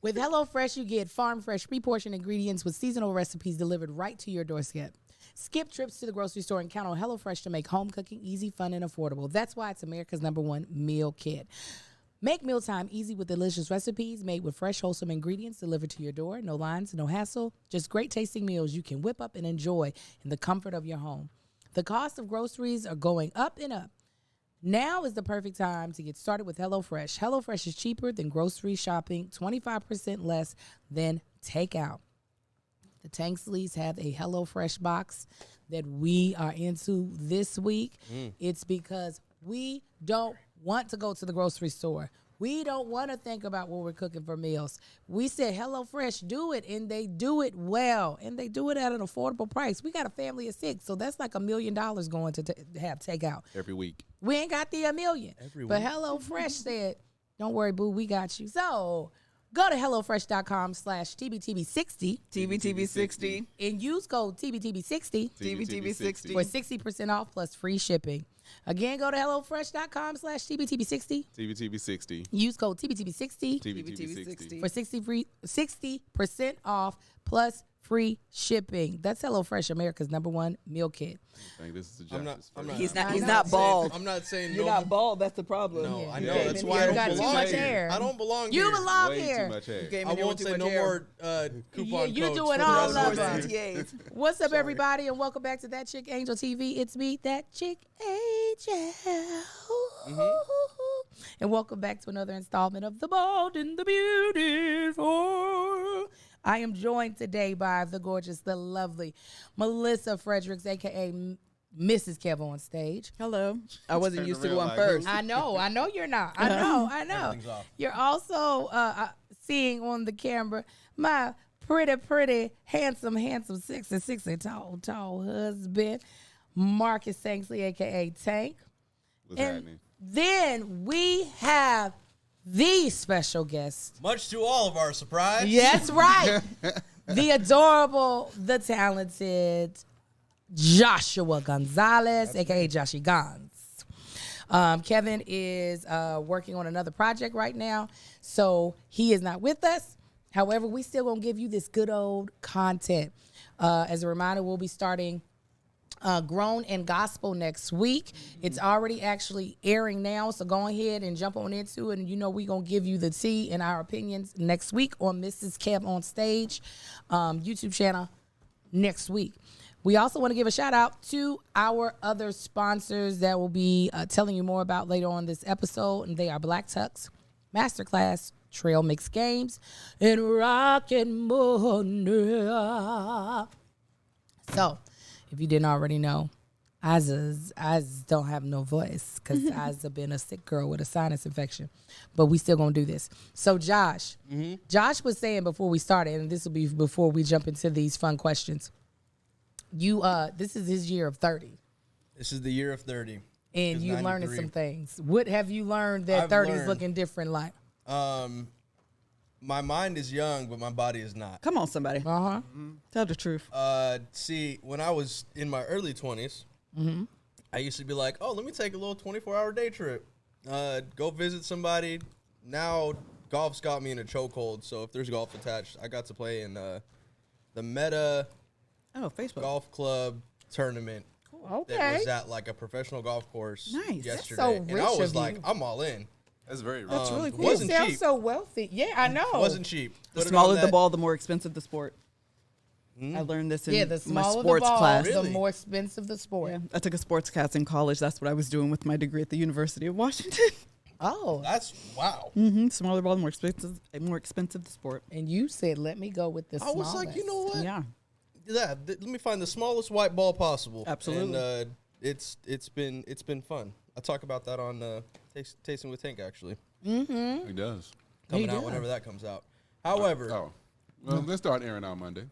With HelloFresh, you get farm-fresh, pre-portioned ingredients with seasonal recipes delivered right to your doorstep. Skip trips to the grocery store and count on HelloFresh to make home cooking easy, fun, and affordable. That's why it's America's #1 meal kit. Make mealtime easy with delicious recipes made with fresh, wholesome ingredients delivered to your door. No lines, no hassle, just great tasting meals you can whip up and enjoy in the comfort of your home. The cost of groceries are going up and up. Now is the perfect time to get started with HelloFresh. HelloFresh is cheaper than grocery shopping, 25% less than takeout. The Tanksleys have a HelloFresh box that we are into this week. It's because we don't want to go to the grocery store. We don't want to think about what we're cooking for meals. We said, HelloFresh, do it, and they do it well, and they do it at an affordable price. We got a family of 6, so that's like $1 million going to have takeout. Every week. We ain't got the $1 million. But week. HelloFresh said, don't worry, boo, we got you. So go to HelloFresh.com/TBTB60. TBTB60. And use code TBTB60 TBTB60. for 60% off plus free shipping. Again, go to HelloFresh.com/TBTB60. TBTB60. Use code TBTB60 TBTB60. for 60% off plus free shipping. That's HelloFresh, America's #1 meal kit. I think this is the I'm not. He's not saying- bald. I'm not saying You're no. not bald. That's the problem. No, I Yeah. know. You That's came why I in don't here. You got too belong much here. hair. I don't belong You here. belong Way here. too much hair. Came I in here won't with say too no much hair. more coupon you're codes doing for the all rest of the them. day. TAs. What's up, everybody, and welcome back to That Chick Angel TV. It's me, That Chick Angel. And welcome back to another installment of The Bold and the Beautiful. I am joined today by the gorgeous, the lovely Melissa Fredericks, a.k.a. Mrs. Kev on stage. Hello. I wasn't Turn used to around going like first. I know you're not. I know. Everything's off. You're also seeing on the camera my pretty, handsome, sexy, tall husband, Marcus Tanksley, a.k.a. Tank. What's And happening? then we have the special guest. Much to all of our surprise. That's right. The adorable, the talented Joshua Gonzalez, a.k.a. Joshy Gons. Kevin is working on another project right now, so he is not with us. However, we still going to give you this good old content. As a reminder, we'll be starting Grown in Gospel next week. It's already actually airing now, so go ahead and jump on into it. And you know we're going to give you the tea and our opinions next week on Mrs. Kev on Stage YouTube channel next week. We also want to give a shout out to our other sponsors that will be telling you more about later on this episode, and they are Black Tux, Masterclass, Trail Mix Games, and Rockin' Money. So, if you didn't already know, I don't have no voice because I've been a sick girl with a sinus infection. But we still going to do this. So, Josh, Josh was saying before we started, and this will be before we jump into these fun questions, this is his year of 30. This is the year of 30. And It's you learning 93. some things. What have you learned that 30 is looking different like? My mind is young, but my body is not. Come on, somebody. Uh-huh. Tell the truth. See, when I was in my early 20s, I used to be like, oh, let me take a little 24-hour day trip. Go visit somebody. Now, golf's got me in a chokehold, so if there's golf attached, I got to play in the Meta Facebook Golf Club tournament. Okay. That was at like a professional golf course Nice. That's yesterday. so and rich I was of like, you. I'm all in. That's very That's really It cool. wasn't You sound cheap. so wealthy. Yeah, I know. It wasn't cheap. The Put it smaller on the that- ball, the more expensive the sport. I learned this in Yeah, the my smaller sports the ball, class. the Really? more expensive the sport. Yeah, I took a sports class in college. That's what I was doing with my degree at the University of Washington. Oh. That's wow. Smaller ball, the more expensive the sport. And you said, let me go with the I was smallest. like, you know what? Yeah. Yeah, let me find the smallest white ball possible. Absolutely. And it's been fun. I talk about that on Tasting with Tank actually. He does. Coming He out does. whenever that comes out. However, Oh. Well, let's start airing out Monday.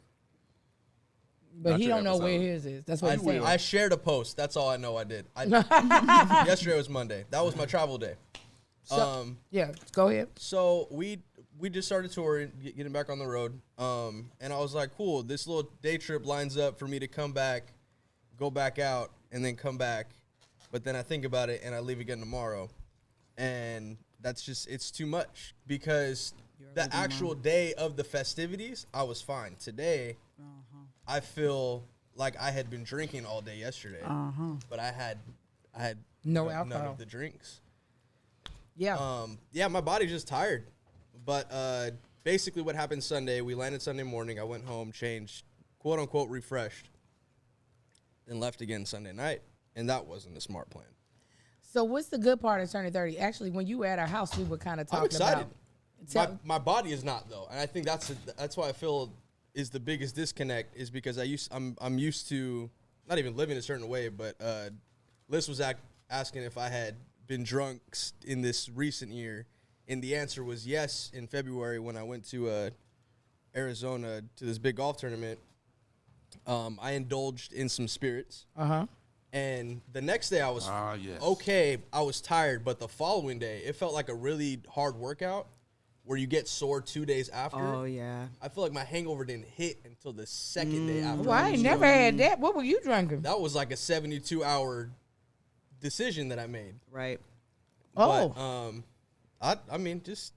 But Not he your don't know where episode. his is. That's what he's saying. I shared a post. That's all I know I did. Yesterday was Monday. That was my travel day. Yeah, go ahead. So we just started touring, getting back on the road. And I was like, cool, this little day trip lines up for me to come back, go back out, and then come back. But then I think about it, and I leave again tomorrow. And that's just, it's too much. Because the actual day of the festivities, I was fine. Today, I feel like I had been drinking all day yesterday, but I had No none alcohol. of the drinks. Yeah. Yeah, my body's just tired. But basically what happened Sunday, we landed Sunday morning. I went home, changed, quote unquote, refreshed, then left again Sunday night. And that wasn't a smart plan. So what's the good part of turning 30? Actually, when you were at our house, we were kind of talking I'm excited. about. My body is not, though. And I think that's why I feel is the biggest disconnect is because I'm used to not even living a certain way, but Liz was asking if I had been drunk in this recent year, and the answer was yes. In February, when I went to Arizona to this big golf tournament, I indulged in some spirits. And the next day I was okay. I was tired, but the following day it felt like a really hard workout where you get sore 2 days after. Oh yeah. I feel like my hangover didn't hit until the second day after. Well, I ain't never had that. What were you drinking? That was like a 72-hour decision that I made. Right. Oh. But, I mean, just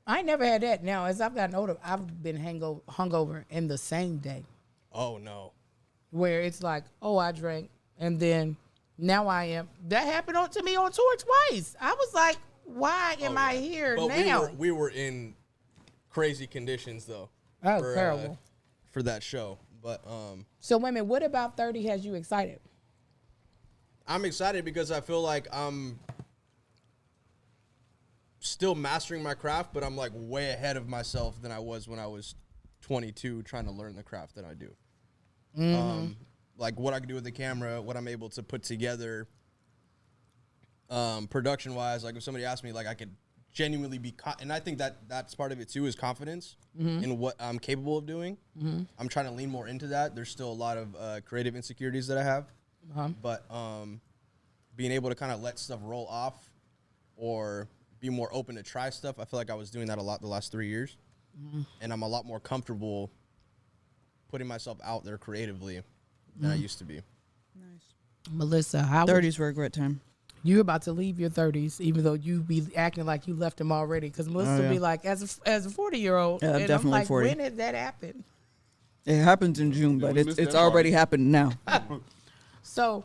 I ain't never had that. Now, as I've gotten older, I've been hungover in the same day. oh no. Where it's like, oh, I drank, and then now I am. That happened to me on tour twice. I was like, why am I here But now? we were in crazy conditions though. Oh, terrible. For that show. But So, women, what about 30 has you excited? I'm excited because I feel like I'm still mastering my craft, but I'm like way ahead of myself than I was when I was 22 trying to learn the craft that I do. Like what I can do with the camera, what I'm able to put together production wise. Like if somebody asked me, like I could genuinely be, and I think that's part of it too, is confidence in what I'm capable of doing. I'm trying to lean more into that. There's still a lot of creative insecurities that I have, but being able to kind of let stuff roll off or be more open to try stuff. I feel like I was doing that a lot the last 3 years, and I'm a lot more comfortable putting myself out there creatively than I used to be. Nice. Melissa, how 30s were a great time. you're about to leave your 30s, even though you be acting like you left them already? Because Melissa will be like, as a 40-year-old, Yeah, and definitely I'm like, 40. when did that happen? It happens in June, but we it's missed it's that already part. happened now. So,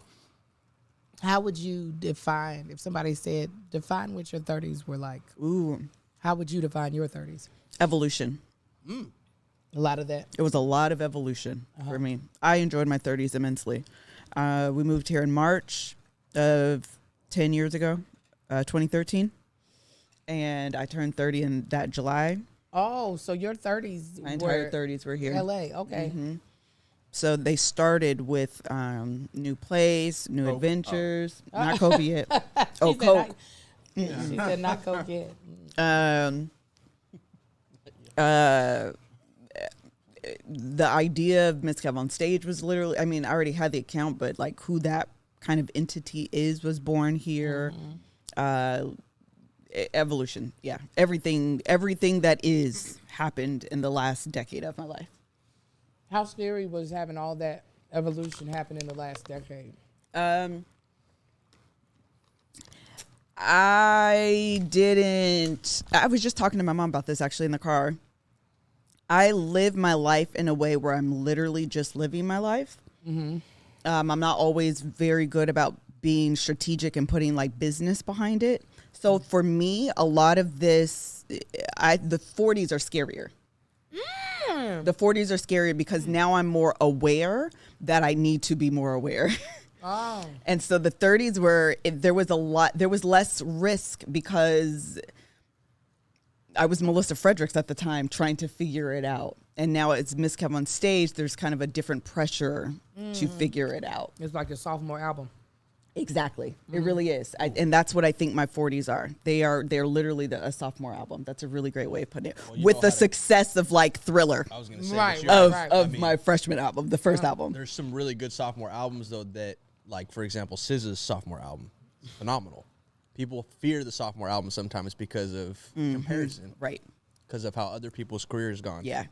how would you define, if somebody said, define what your 30s were like? Ooh, How would you define your 30s? evolution. A lot of that. It was a lot of evolution for me. I enjoyed my 30s immensely. We moved here in March of 10 years ago, 2013. And I turned 30 in that July. Oh, so your 30s My entire were 30s were here. LA. Okay. So they started with new place, new adventures. Not Kobe yet. Oh, She said Coke. She said not Coke yet. The idea of Miss Kev on stage was literally, I mean, I already had the account, but like who that kind of entity was born here. Evolution. Yeah. Everything that is happened in the last decade of my life. How scary was having all that evolution happen in the last decade? I was just talking to my mom about this actually in the car. I live my life in a way where I'm literally just living my life. I'm not always very good about being strategic and putting like business behind it. So for me, a lot of this, the 40s are scarier. The 40s are scarier because now I'm more aware that I need to be more aware. Oh. And so the 30s there was less risk because I was Melissa Fredericks at the time trying to figure it out. And now it's Miss Kev on stage. There's kind of a different pressure to figure it out. It's like your sophomore album. Exactly. It really is. And that's what I think my 40s are. They're literally a sophomore album. That's a really great way of putting it. Well, you with know the how to- success of like Thriller I was going to say, Right, but right. of my freshman album, the first album. there's some really good sophomore albums though that, like for example, SZA's sophomore album, phenomenal. People fear the sophomore album sometimes because of comparison, Right. because of how other people's careers gone. Yeah.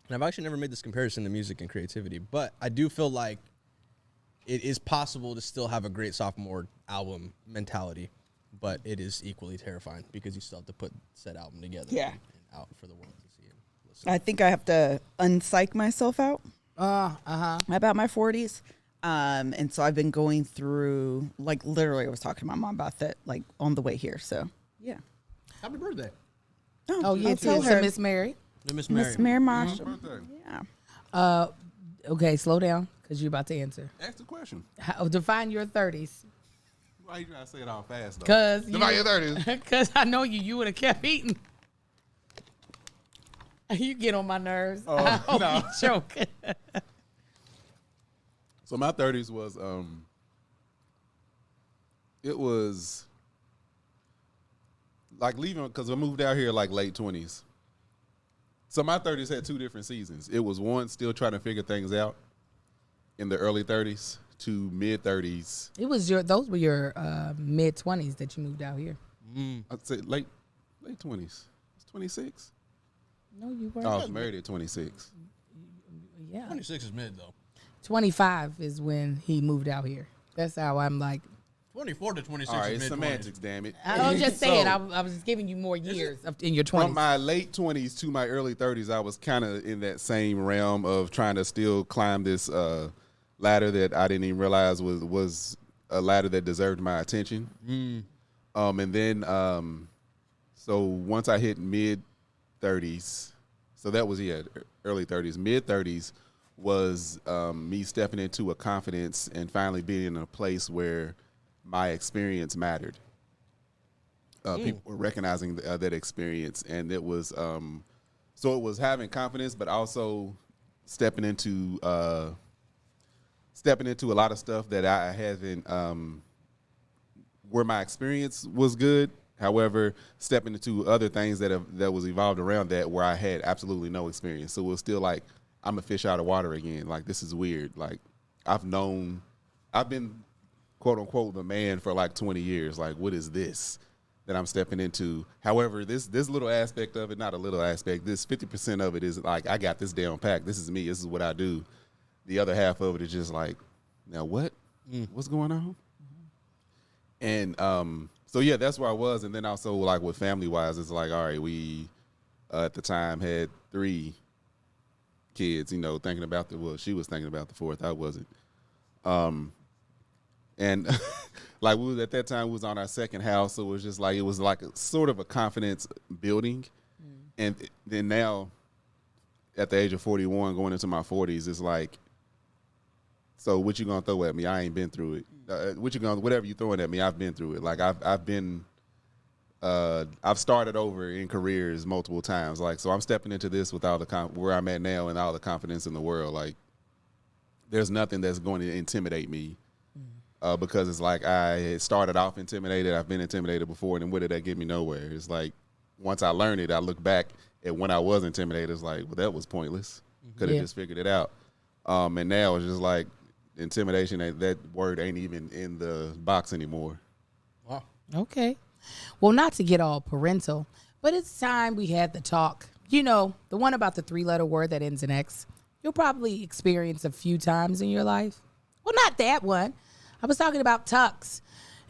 And I've actually never made this comparison to music and creativity, but I do feel like it is possible to still have a great sophomore album mentality, but it is equally terrifying because you still have to put said album together. Yeah. out for the world to see and listen. I think I have to unpsych myself out about my 40s. And so I've been going through, like, literally, I was talking to my mom about that, like, on the way here. So, yeah. Happy birthday. Oh, yeah, tell tell her. Miss Mary. Miss Mary. Miss Mary Marshall. Birthday. Yeah. Okay, slow down because you're about to answer. Ask the question. Define your 30s. Why you trying to say it all fast, though? Because Define your 30s. Because I know you would have kept eating. You get on my nerves. I hope no. you joking. So my 30s was, it was like leaving, because I moved out here like late 20s. So my 30s had two different seasons. It was one, still trying to figure things out in the early 30s to mid 30s. It was those were your mid 20s that you moved out here. I'd say late 20s. It's 26. No, you weren't. I was married at 26. Yeah. 26 is mid, though. 25 is when he moved out here. That's how I'm like. 24 to 26 All right, is it's mid semantics, damn it. I was just saying. So, I was just giving you more years in your 20s. from my late 20s to my early 30s, I was kind of in that same realm of trying to still climb this ladder that I didn't even realize was a ladder that deserved my attention. And then, so once I hit mid 30s, so that was, early 30s. Mid 30s was me stepping into a confidence and finally being in a place where my experience mattered. People were recognizing that experience, and it was so it was having confidence, but also stepping into a lot of stuff that I haven't, where my experience was good. However, stepping into other things that was evolved around that where I had absolutely no experience. So it was still like, I'm a fish out of water again. Like, this is weird. Like, I've been, quote unquote, the man for like 20 years. Like, what is this that I'm stepping into? However, this little aspect of it, not a little aspect, this 50% of it is like, I got this down packed. This is me. This is what I do. The other half of it is just like, now what? What's going on? And so yeah, that's where I was. And then also like with family wise, it's like, all right, we at the time had 3 kids, she was thinking about the 4th. I wasn't. And like we was at that time, we was on our 2nd house. So it was like a sort of a confidence building. And then now at the age of 41, going into my 40s, it's like, so what you gonna throw at me? I ain't been through it. Whatever you throwing at me, I've been through it. Like I've started over in careers multiple times. Like, so I'm stepping into this with all where I'm at now and all the confidence in the world. Like, there's nothing that's going to intimidate me, because it's like I had started off intimidated. I've been intimidated before, and then what did that get me? Nowhere. It's like once I learned it, I look back at when I was intimidated. It's like, well, that was pointless. Could have just figured it out. And now it's just like, intimidation, that word ain't even in the box anymore. Wow. Okay. Well, not to get all parental, but it's time we had the talk. The one about the 3-letter word that ends in X. You'll probably experience a few times in your life. Well, not that one. I was talking about Tux.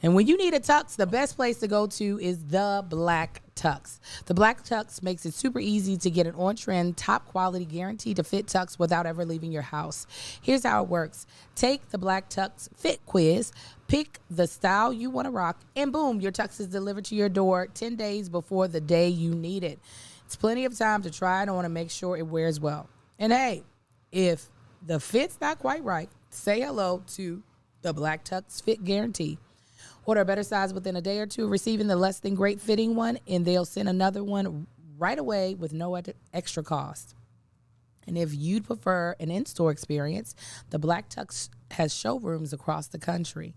And when you need a tux, the best place to go to is the Black Tux. The Black Tux makes it super easy to get an on-trend, top-quality, guaranteed to fit tux without ever leaving your house. Here's how it works. Take the Black Tux Fit Quiz, pick the style you want to rock, and boom, your tux is delivered to your door 10 days before the day you need it. It's plenty of time to try it on and make sure it wears well. And hey, if the fit's not quite right, say hello to the Black Tux Fit Guarantee. Order a better size within a day or two, receiving the less than great fitting one, and they'll send another one right away with no extra cost. And if you'd prefer an in-store experience, the Black Tux has showrooms across the country.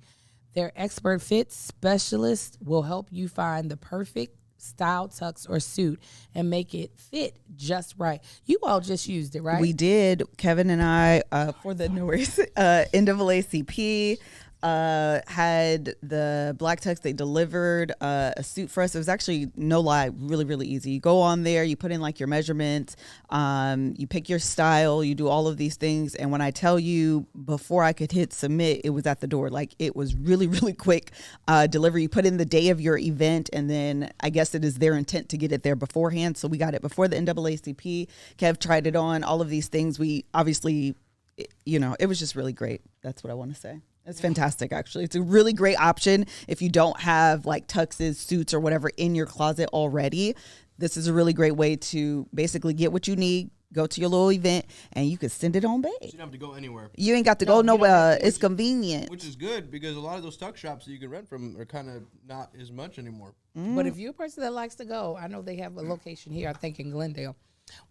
Their expert fit specialists will help you find the perfect style tux or suit and make it fit just right. You all just used it, right? We did. Kevin and I, for the NAACP, had the Black Tux. They delivered a suit for us. It was actually, no lie, really, really easy. You go on there, you put in like your measurements, you pick your style, you do all of these things. And when I tell you, before I could hit submit, it was at the door. Like, it was really, really quick delivery. You put in the day of your event, and then I guess it is their intent to get it there beforehand. So we got it before the NAACP. Kev tried it on, all of these things. We obviously, it was just really great. That's what I want to say. It's fantastic, actually. It's a really great option if you don't have like tuxes, suits, or whatever in your closet already. This is a really great way to basically get what you need, go to your little event, and you can send it on back. You don't have to go anywhere. You ain't got to go nowhere. It's convenient. Which is good, because a lot of those tuck shops that you can rent from are kind of not as much anymore. But if you're a person that likes to go, I know they have a location here, I think in Glendale.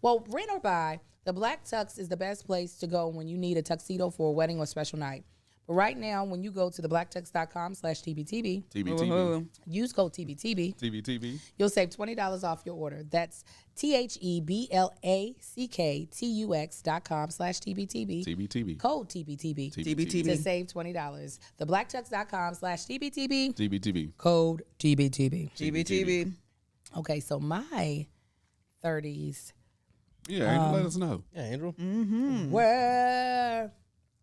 Well, rent or buy, the Black Tux is the best place to go when you need a tuxedo for a wedding or special night. But right now, when you go to theblacktux.com/TBTB, TBTB. use code TBTB, TBTB. you'll save $20 off your order. That's THEBLACKTUX.com/TBTB. TBTB. Code TBTB. TBTB. To save $20. Theblacktux.com/TBTB. TBTB. Code TBTB. TBTB. Okay, so my 30s Yeah, Angel, let us know. Yeah, Andrew. were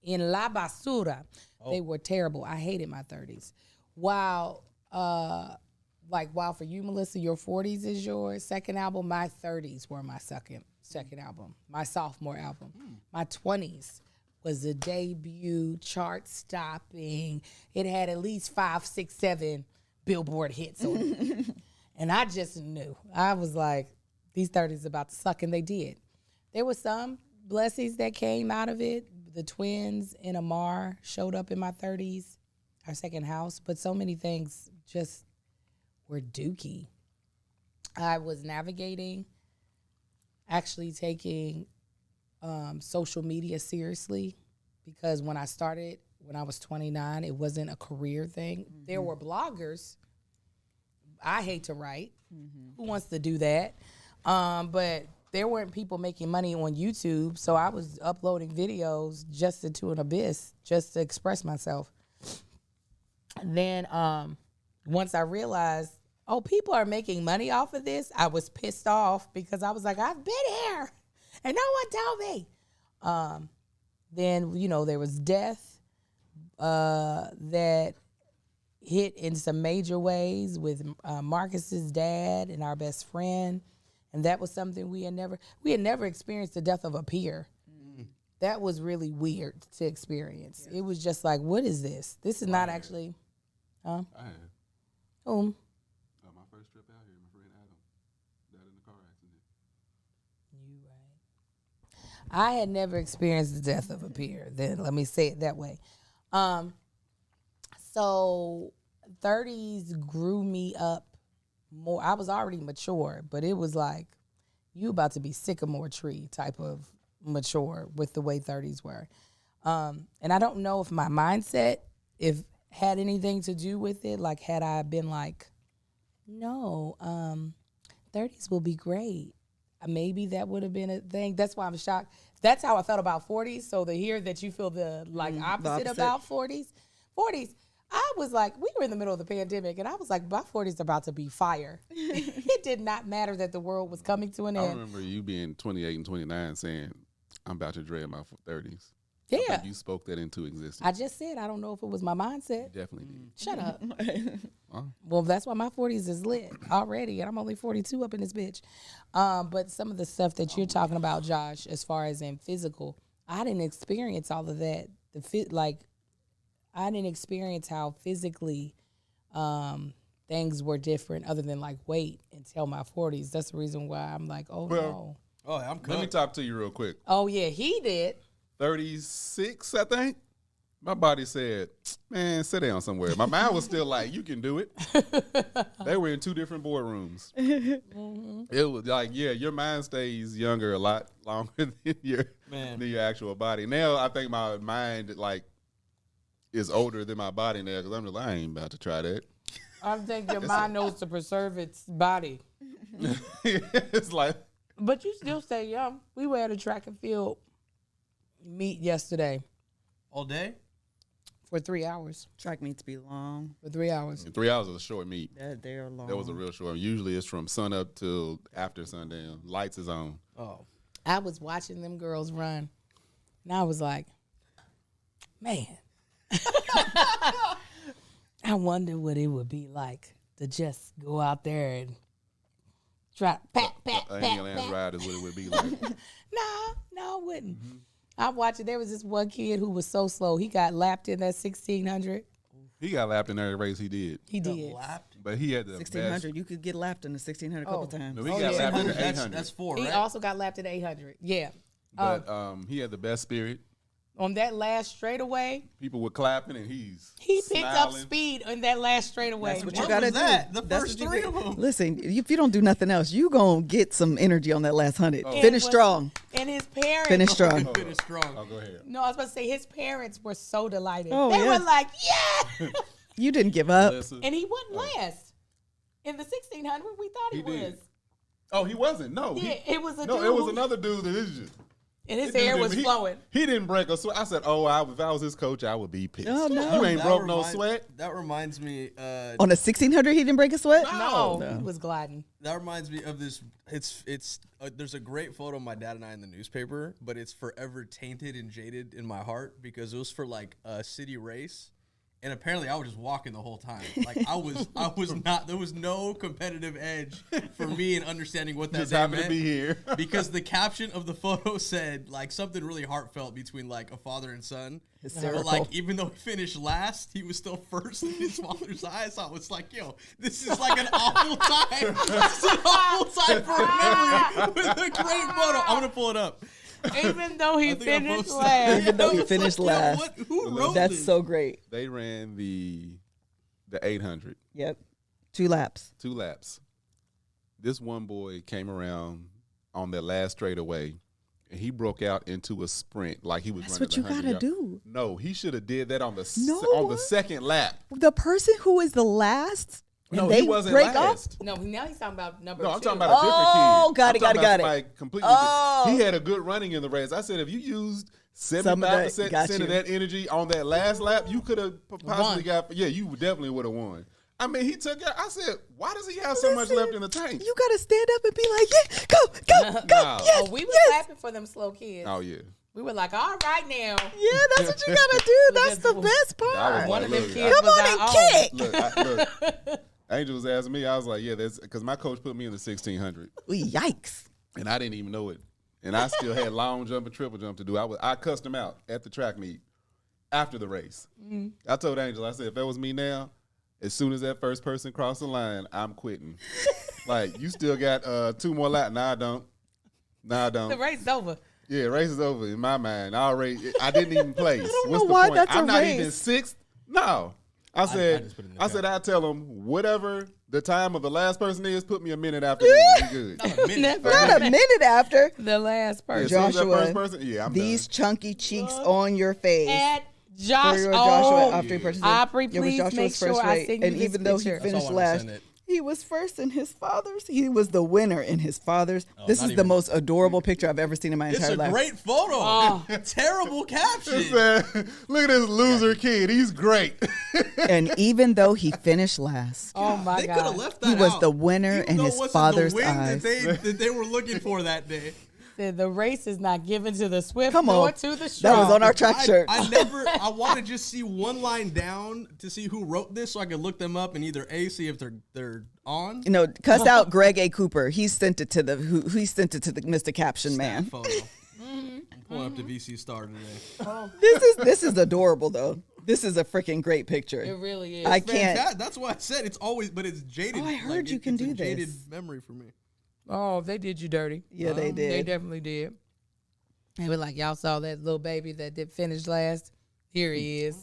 in La Basura. They were terrible. I hated my 30s. While for you, Melissa, your 40s is your second album, my 30s were my second album, my sophomore album. My 20s was a debut, chart-stopping. It had at least 5, 6, 7 Billboard hits on it. And I just knew. I was like, these 30s about to suck, and they did. There were some blessings that came out of it. The twins and Amar showed up in my 30s, our second house, but so many things just were dookie. I was navigating, actually taking social media seriously, because when I started, when I was 29, it wasn't a career thing. There were bloggers. I hate to write. Who wants to do that? But there weren't people making money on YouTube, so I was uploading videos just into an abyss, just to express myself. And then once I realized, people are making money off of this, I was pissed off, because I was like, I've been here, and no one told me. Then, there was death that hit in some major ways with Marcus's dad and our best friend. And that was something we had never experienced the death of a peer. That was really weird to experience. Yes. It was just like, what is this? This is not actually. I had. Whom? My first trip out here, my friend Adam died in a car accident. You right. I had never experienced the death of a peer. Then let me say it that way. So 30s grew me up more. I was already mature, but it was like, you about to be sycamore tree type of mature with the way 30s were. And I don't know if my mindset, had anything to do with it. Like, had I been like, no, 30s will be great, maybe that would have been a thing. That's why I'm shocked. That's how I felt about 40s. So to hear that you feel the opposite about 40s. I was like, we were in the middle of the pandemic, and I was like, my 40s are about to be fire. It did not matter that the world was coming to an end. I remember you being 28 and 29 saying, I'm about to dread my 30s. Yeah. I think you spoke that into existence. I just said, I don't know if it was my mindset. You definitely did. Shut up. Well, that's why my 40s is lit already, and I'm only 42 up in this bitch. But some of the stuff that you're talking about, Josh, as far as in physical, I didn't experience all of that. I didn't experience how physically things were different other than like weight until my 40s. That's the reason why I'm like, no. Oh, I'm cooked. Let me talk to you real quick. Oh, yeah, he did. 36, I think. My body said, man, sit down somewhere. My mind was still like, you can do it. They were in 2 different boardrooms. It was like, your mind stays younger a lot longer than your actual body. Now, I think my mind, is older than my body now, because I'm just like, I ain't about to try that. I think your mind knows to preserve its body. It's like. But you still stay young. We were at a track and field meet yesterday. All day? For 3 hours. Track meets be long. For 3 hours. 3 hours is a short meet. They're long. That was a real short. Usually it's from sun up till after sundown. Lights is on. Oh, I was watching them girls run, and I was like, man, I wonder what it would be like to just go out there and try pat. Ambulance ride is what it would be like. No, I wouldn't. I watched it. There was this one kid who was so slow. He got lapped in that 1600. He got lapped in every race he did. He did. But he had the 1600. best. You could get lapped in the 1600 a couple times. No, he got lapped in the 800. That's 4, He right? also got lapped in the 800. Yeah. But he had the best spirit. On that last straightaway, People were clapping and he picked smiling. up speed on that last straightaway. That's what What you gotta was do. that? The That's first what 3 you of them. Listen, if you don't do nothing else, you gonna get some energy on that last 100. Oh. Finish was- strong. And his parents. Finish strong. Finish strong. Oh, go ahead. No, I was about to say his parents were so delighted. Oh, They yeah. were like, yeah. You didn't give up. Melissa. And he wasn't last. In the 1600, we thought he He did. was. Oh, he wasn't. No. Yeah, it was a dude. it was who- another dude that is just. And his This hair dude was didn't- flowing. He didn't break a sweat. I said, if I was his coach, I would be pissed. Oh, no. You ain't That broke no reminds- sweat. That reminds me. On a 1600, he didn't break a sweat? No, No. he was gliding. That reminds me of this. It's there's a great photo of my dad and I in the newspaper, but it's forever tainted and jaded in my heart because it was for like a city race, and apparently I was just walking the whole time. Like I was not. There was no competitive edge for me in understanding what that Just day happy meant. to be here. Because the caption of the photo said like something really heartfelt between like a father and son. Hysterical. But like even though he finished last, he was still first in his father's eyes. I was like, yo, this is like an awful time. This is an awful time for a memory with a great photo. I'm gonna pull it up. Even though he I think I finished posted it. last. Even though he I was finished yo, last. who wrote That's this? so great. They ran the 800, Yep. 2 laps. 2 laps. This one boy came around on that last straightaway, and he broke out into a sprint like he was That's running what you the gotta 100 yard. do. No, he should have did that on the No. on the second lap. The person who is the last, and No, they he wasn't break up. last. No, now he's talking about number No, two. I'm talking about a different kid. Oh, got I'm it, talking got about it. somebody completely Oh. different. He had a good running in the race. I said if you used 75% got of you. that energy on that last lap, you could have possibly Won. got. Yeah, you definitely would have won. I mean, he took it. I said, why does he have so much Listen, left in the tank? You gotta stand up and be like, yeah, go, No. yes, Oh, we were yes. clapping for them slow kids. Oh yeah. We were like, all right now. Yeah, that's what you gotta do. That's the best I was part. One like, of them look, kids Come was on our and own. kick. Look, Angel was asking me. I was like, yeah, that's because my coach put me in the 1600, Yikes. and I didn't even know it, and I still had long jump and triple jump to do. I cussed him out at the track meet after the race. I told Angel, I said, if that was me now, as soon as that first person crossed the line, I'm quitting. Like, you still got 2 more laps. No, I don't. No, I The don't. race is over. Yeah, race is over in my mind. I didn't even place. don't What's know the why point? that's a I'm not even race. 6th. No. I said, just put it in the I chat. said, I tell them whatever the time of the last person is, put me a minute after that. We good. Never. Not a minute after. The last Yeah, as person. soon as that Joshua, first person, yeah, I'm These done. chunky cheeks on your face. At For Josh. your Oh, Joshua after he purchased it. Aubrey, Yeah, it was please Joshua's make sure first I race. send you And this even though he picture. finished That's all I last, send it. he was first in his father's. He was the winner in his father's. This not is the even- most adorable picture I've ever seen in my It's entire a life. great photo. Oh. Terrible He caption. said, look at this loser kid. He's great. And even though he finished last, Oh my They could have God. left that he was out. the winner Even in though his it wasn't father's the win eyes. that they were looking for that day. Said the race is not given to the swift Come nor on. to the That strong. was on our track shirt. I want to just see one line down to see who wrote this so I could look them up and either A, see if they're on. You know, cuss out Greg A. Cooper. He sent it to the he sent it to the Mr. Caption man. Photo. I'm pulling up the VC Star today. This is adorable though. This is a freaking great picture. It really is. I can't. That's why I said it's always, but it's jaded. Oh, I heard you can it's do a jaded this. memory for me. Oh, they did you dirty. Yeah, they They did. definitely did. They were like, y'all saw that little baby that did finish last? Here he is.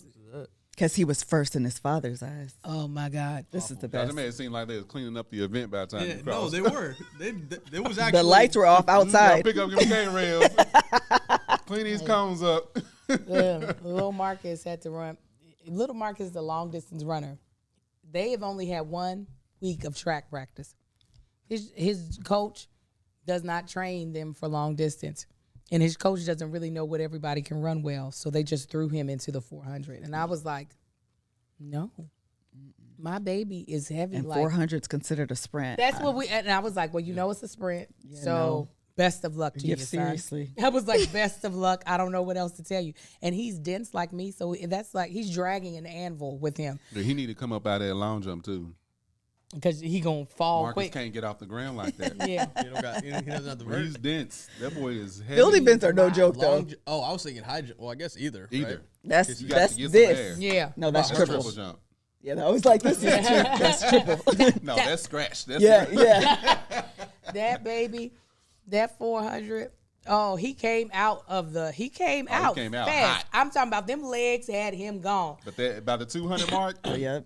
Because he was first in his father's eyes. Oh my God. This is the It best. made it seem like they was cleaning up the event by the time Yeah, you no, crossed. they were. There was actually The lights were off Y'all outside. pick up your cane rails. Clean these cones up. Little Marcus had to run. Little Marcus is the long distance runner. They have only had 1 week of track practice. His coach does not train them for long distance. And his coach doesn't really know what everybody can run well. So they just threw him into the 400. And I was like, no, my baby is heavy. And like 400 is considered a sprint. That's what and I was like, well, it's a sprint. Yeah, so no. best of luck to you, seriously. son. I was like, best of luck. I don't know what else to tell you. And he's dense like me. So that's like, he's dragging an anvil with him. Yeah, he need to come up out of that long jump too. Because he going to fall Marcus quick. can't get off the ground like that. Yeah. He doesn't have the When vert. he's dense. That boy is heavy. Field events are no joke, though. Oh, I was thinking high jump. Well, I guess either. Either. Right? That's You got to get some this. air. Yeah. No, that's That's triple. jump. Yeah, I was like, this is that's triple. No, that's scratch. That's yeah. That baby, that 400. Oh, he came out fast. He came out hot. I'm talking about them legs had him gone. But that by the 200 mark, Yeah.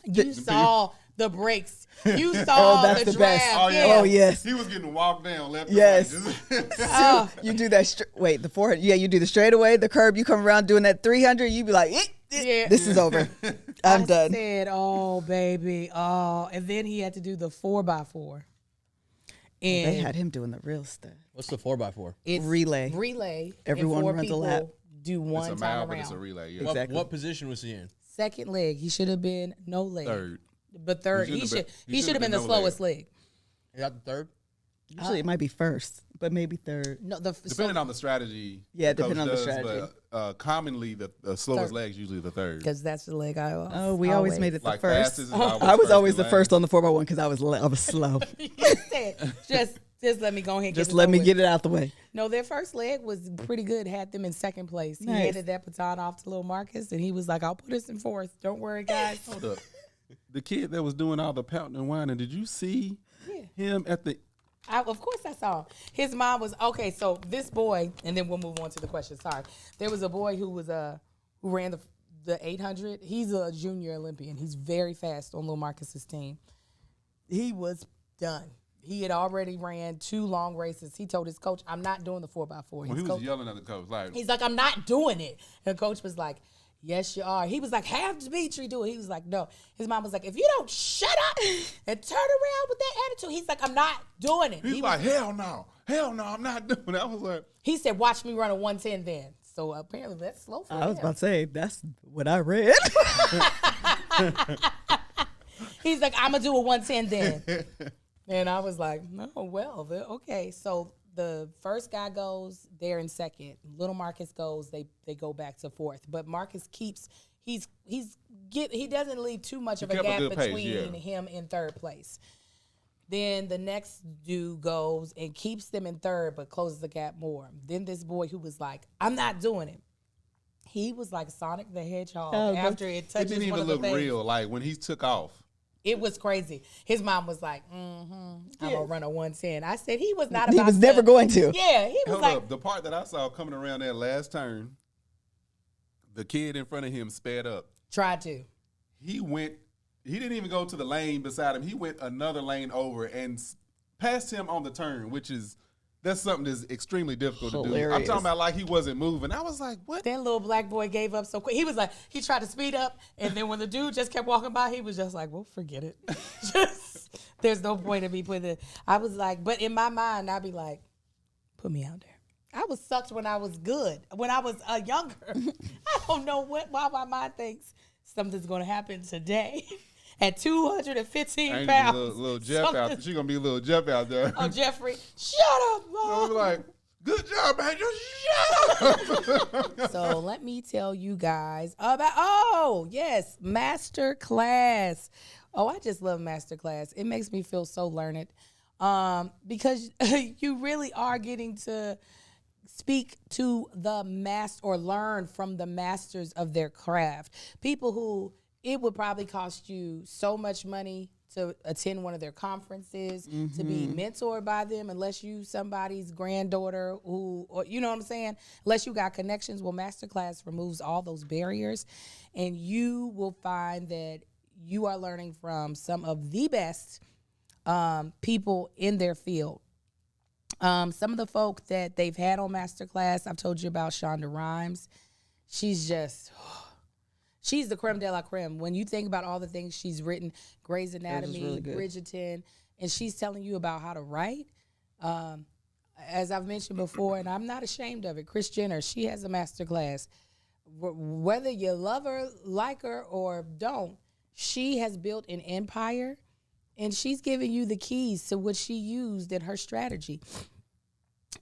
You saw the breaks. You saw that's the the best. draft. Oh, yeah. Oh, yes. he was getting walked down left Yes. and right. Oh, You do that. Wait, the 400. Yeah, you do the straightaway, the curb. You come around doing that 300. You be like, yeah. this is over. I'm I done. said, oh, baby. Oh, and then he had to do the 4x4. And They had him doing the real stuff. What's the 4x4? it's Relay. and Everyone 4 runs a people lap. do It's one a time mile, around. but it's a relay. Yeah. Exactly. What position was he in? Second leg. He should have been no leg. Third. But third. He He shouldn't should have been the no slowest leg. He got the third? Usually it might be first, but maybe third. No, Depending on the strategy. Yeah, the coach depending on the does, strategy. But commonly, the slowest Third. leg is usually the third. because that's the leg I always. Oh, we always made it the Like first. fastest is always I was first always and the last. first on the 4x1 because I was slow. He said, just let me go ahead and Just get let this me over get with. it out the way. No, their first leg was pretty good. Had them in second place. He Nice. handed that baton off to little Marcus, and he was like, "I'll put us in fourth. Don't worry, guys." Hold up. The kid that was doing all the pouting and whining, did you see him at the... Of course I saw him. His mom was okay. So this boy, and then we'll move on to the question. Sorry, there was a boy who was who ran the 800. He's a junior Olympian. He's very fast on little Marcus's team. He was done. He had already ran 2 long races. He told his coach, "I'm not doing the 4x4." Well, His he was coach- yelling at the coach. Like, He's like, "I'm not doing it." And the coach was like, "Yes, you are." He was like, "Have Dimitri do it." He was like, "No." His mom was like, "If you don't shut up and turn around with that attitude," he's like, "I'm not doing it." he's He, like, hell no, I'm not doing it. I was like, he said, "Watch me run a 110 then." So apparently that's slow for I was him. about to say, that's what I read. He's like, "I'm going to do a 110 then." And I was like, "No, well, okay." So the first guy goes, they're in second. Little Marcus goes, they go back to fourth. But Marcus keeps, he doesn't leave too much of a kept a gap good pace, between yeah. him in third place. Then the next dude goes and keeps them in third, but closes the gap more. Then this boy who was like, "I'm not doing it." He was like Sonic the Hedgehog Oh, after it it touches didn't one even of the look things. real. Like, when he took off. It was crazy. His mom was like, I'm going to run a 110. I said he was not He about was to. never going to. Yeah, he was Hold like, up. The part that I saw coming around that last turn, the kid in front of him sped up. tried to. He didn't even go to the lane beside him. He went another lane over and passed him on the turn, that's something that's extremely difficult to do. I'm Hilarious. talking about like he wasn't moving. I was like, what? That little black boy gave up so quick. He was like, he tried to speed up, and then when the dude just kept walking by, he was just like, well, forget it. There's no point in me putting it. I was like, but in my mind, I'd be like, put me out there. I was sucked when I was good. When I was younger, I don't know why my mind thinks something's going to happen today. At 215 Ain't pounds. little Jeff out there. She gonna be little Jeff out there. Oh, Jeffrey, shut up, I was Mom. like, good job, man. Just shut up. So let me tell you guys about, Masterclass. Oh, I just love Masterclass. It makes me feel so learned because you really are getting to speak to the master or learn from the masters of their craft. People who it would probably cost you so much money to attend one of their conferences, to be mentored by them, unless you somebody's granddaughter who, or, you know what I'm saying? Unless you got connections. Well, Masterclass removes all those barriers, and you will find that you are learning from some of the best people in their field. Some of the folk that they've had on Masterclass, I've told you about Shonda Rhimes. She's the creme de la creme. When you think about all the things she's written, Grey's Anatomy, really good. Bridgerton, and she's telling you about how to write. as I've mentioned before, and I'm not ashamed of it, Kris Jenner, she has a masterclass. Whether you love her, like her, or don't, she has built an empire, and she's giving you the keys to what she used in her strategy.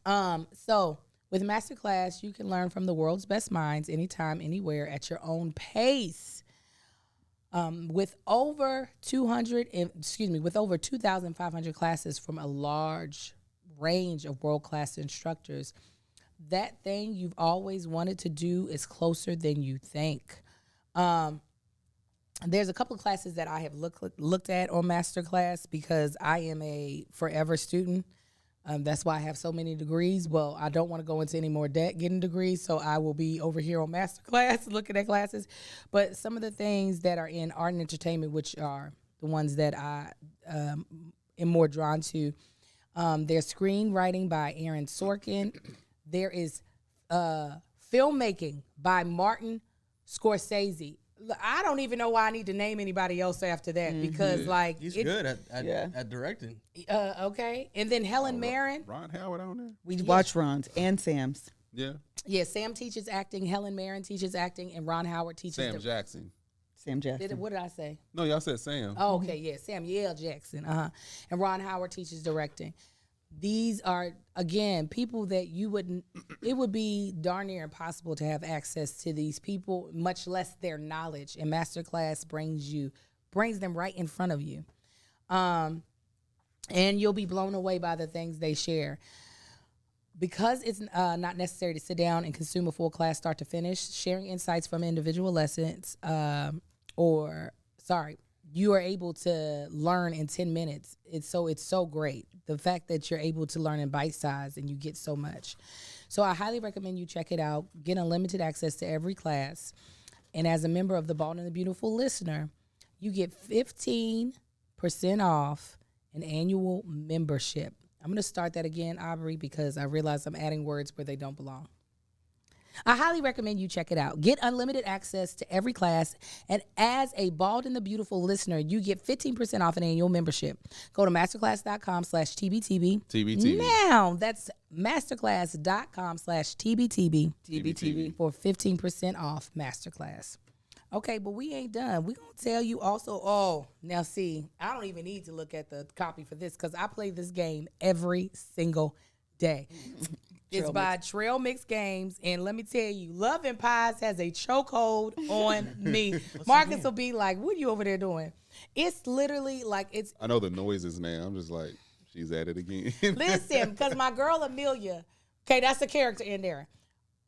So with Masterclass, you can learn from the world's best minds anytime, anywhere, at your own pace. With over 2,500 classes from a large range of world-class instructors, that thing you've always wanted to do is closer than you think. There's a couple of classes that I have looked at on Masterclass because I am a forever student. That's why I have so many degrees. Well, I don't want to go into any more debt getting degrees, so I will be over here on Masterclass looking at classes. But some of the things that are in art and entertainment, which are the ones that I am more drawn to, there's screenwriting by Aaron Sorkin. There is filmmaking by Martin Scorsese. I don't even know why I need to name anybody else after that because, like, He's good at directing. Okay, and then Helen Mirren. Ron Howard on there. We watch Ron's and Sam's. Yeah. Yeah, Sam teaches acting. Helen Mirren teaches acting, and Ron Howard teaches. Sam Jackson. Sam Jackson. What did I say? No, y'all said Sam. Oh, okay, yeah, Samuel Jackson. And Ron Howard teaches directing. These are, again, people that you wouldn't, it would be darn near impossible to have access to these people, much less their knowledge. And Masterclass brings them right in front of you. And you'll be blown away by the things they share. Because it's not necessary to sit down and consume a full class start to finish, sharing insights from individual lessons, you are able to learn in 10 minutes. It's so great. The fact that you're able to learn in bite size and you get so much. So I highly recommend you check it out. Get unlimited access to every class. And as a member of the Bald and the Beautiful listener, you get 15% off an annual membership. I'm going to start that again, Aubrey, because I realize I'm adding words where they don't belong. I highly recommend you check it out. Get unlimited access to every class. And as a Bald and the Beautiful listener, you get 15% off an annual membership. Go to masterclass.com/TBTB. TBTB. Now, that's masterclass.com/TBTB. TBTB. For 15% off Masterclass. Okay, but we ain't done. We're going to tell you also, now see, I don't even need to look at the copy for this because I play this game every single day. It's by Trail Mix Games, and let me tell you, Love and Pies has a chokehold on me. Marcus will be like, what are you over there doing? It's literally like it's... I know the noises now. I'm just like, she's at it again. Listen, because my girl Amelia, okay, that's the character in there.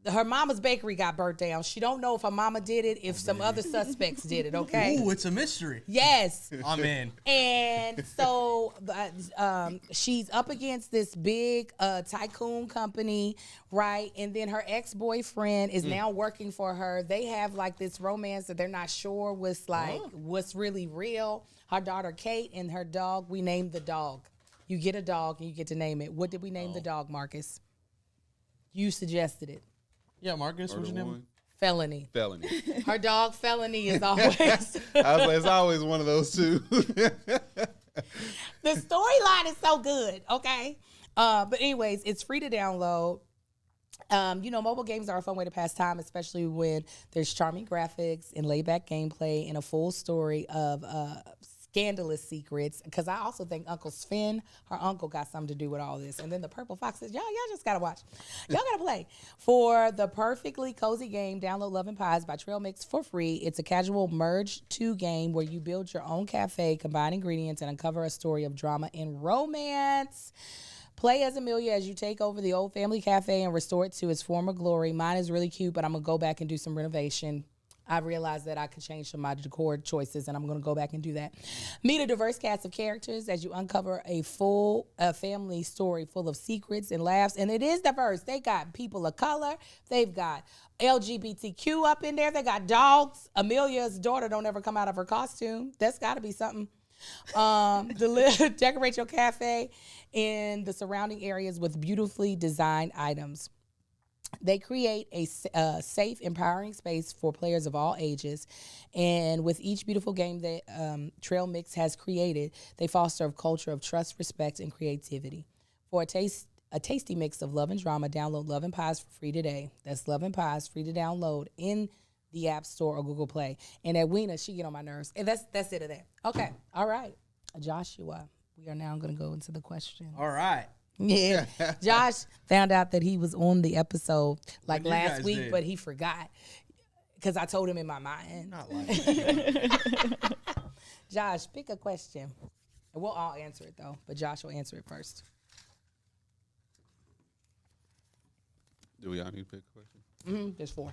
Her mama's bakery got burnt down. She don't know if her mama did it, if some other suspects did it, okay? Ooh, it's a mystery. Yes. I'm in. And so she's up against this big tycoon company, right? And then her ex-boyfriend is now working for her. They have like this romance that they're not sure what's really real. Her daughter Kate and her dog, we named the dog. You get a dog and you get to name it. What did we name the dog, Marcus? You suggested it. Yeah, Marcus, what's your name? Felony. Felony. Her dog Felony is always. I was like, it's always one of those two. The storyline is so good, okay? But anyways, it's free to download. Mobile games are a fun way to pass time, especially when there's charming graphics and laid-back gameplay and a full story of scandalous secrets. Because I also think Uncle Sven, her uncle, got something to do with all this. And then the Purple Fox says, y'all just got to watch. Y'all got to play. For the perfectly cozy game, download Love and Pies by Trail Mix for free. It's a casual merge 2 game where you build your own cafe, combine ingredients, and uncover a story of drama and romance. Play as Amelia as you take over the old family cafe and restore it to its former glory. Mine is really cute, but I'm going to go back and do some renovation. I realized that I could change some of my decor choices, and I'm going to go back and do that. Meet a diverse cast of characters as you uncover a full family story full of secrets and laughs. And it is diverse. They got people of color. They've got LGBTQ up in there. They got dogs. Amelia's daughter don't ever come out of her costume. That's got to be something. Decorate your cafe in the surrounding areas with beautifully designed items. They create a safe, empowering space for players of all ages. And with each beautiful game that Trail Mix has created, they foster a culture of trust, respect, and creativity. For a taste a tasty mix of love and drama. Download Love and Pies for free today. That's Love and Pies, free to download in the App Store or Google Play. And Edwina, she get on my nerves. And that's it of that. Okay, all right. Joshua, we are now going to go into the question. All right. Yeah, Josh found out that he was on the episode like What you last guys week, did. but he forgot because I told him in my mind. Not like that. Josh, pick a question. And we'll all answer it, though, but Josh will answer it first. Do we all need to pick a question? There's 4.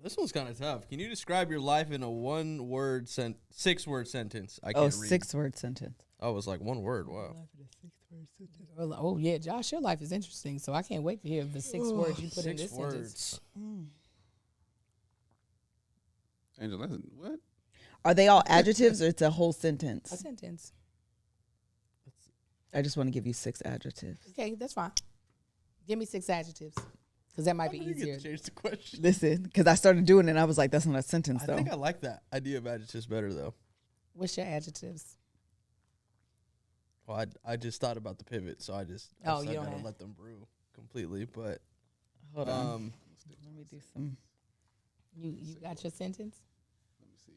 This one's kind of tough. Can you describe your life in a 1-word 6-word sentence? I can't read. 6-word sentence. Oh, it was like 1 word. Wow. Oh, yeah, Josh, your life is interesting, so I can't wait to hear the 6 words you put in this 6 words. sentence. Angel, that's, what? Are they all adjectives or it's a whole A sentence? sentence. I just want to give you 6 adjectives. Okay, that's fine. Give me 6 adjectives, because that might be You get easier. to change the question. Listen, because I started doing it and I was like, that's not a sentence I though. think I like that idea of adjectives better, though. What's your adjectives? Well, I just thought about the pivot, so I you gotta don't have- let them brew completely. But Hold on. Let me do some. You got your sentence? Let me see.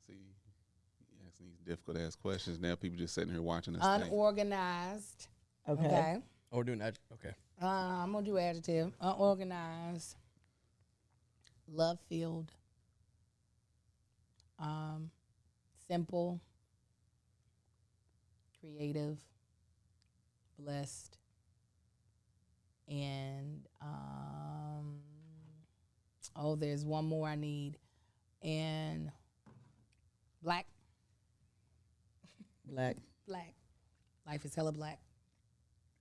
See, you asking these difficult ass questions. Now people just sitting here watching us. think. Unorganized. Okay. Okay. oh, we're doing okay. I'm going to do adjective. Unorganized. Love-filled. Simple. Creative. Blessed. And, there's one more I need. And black. Black. Black. Life is hella black.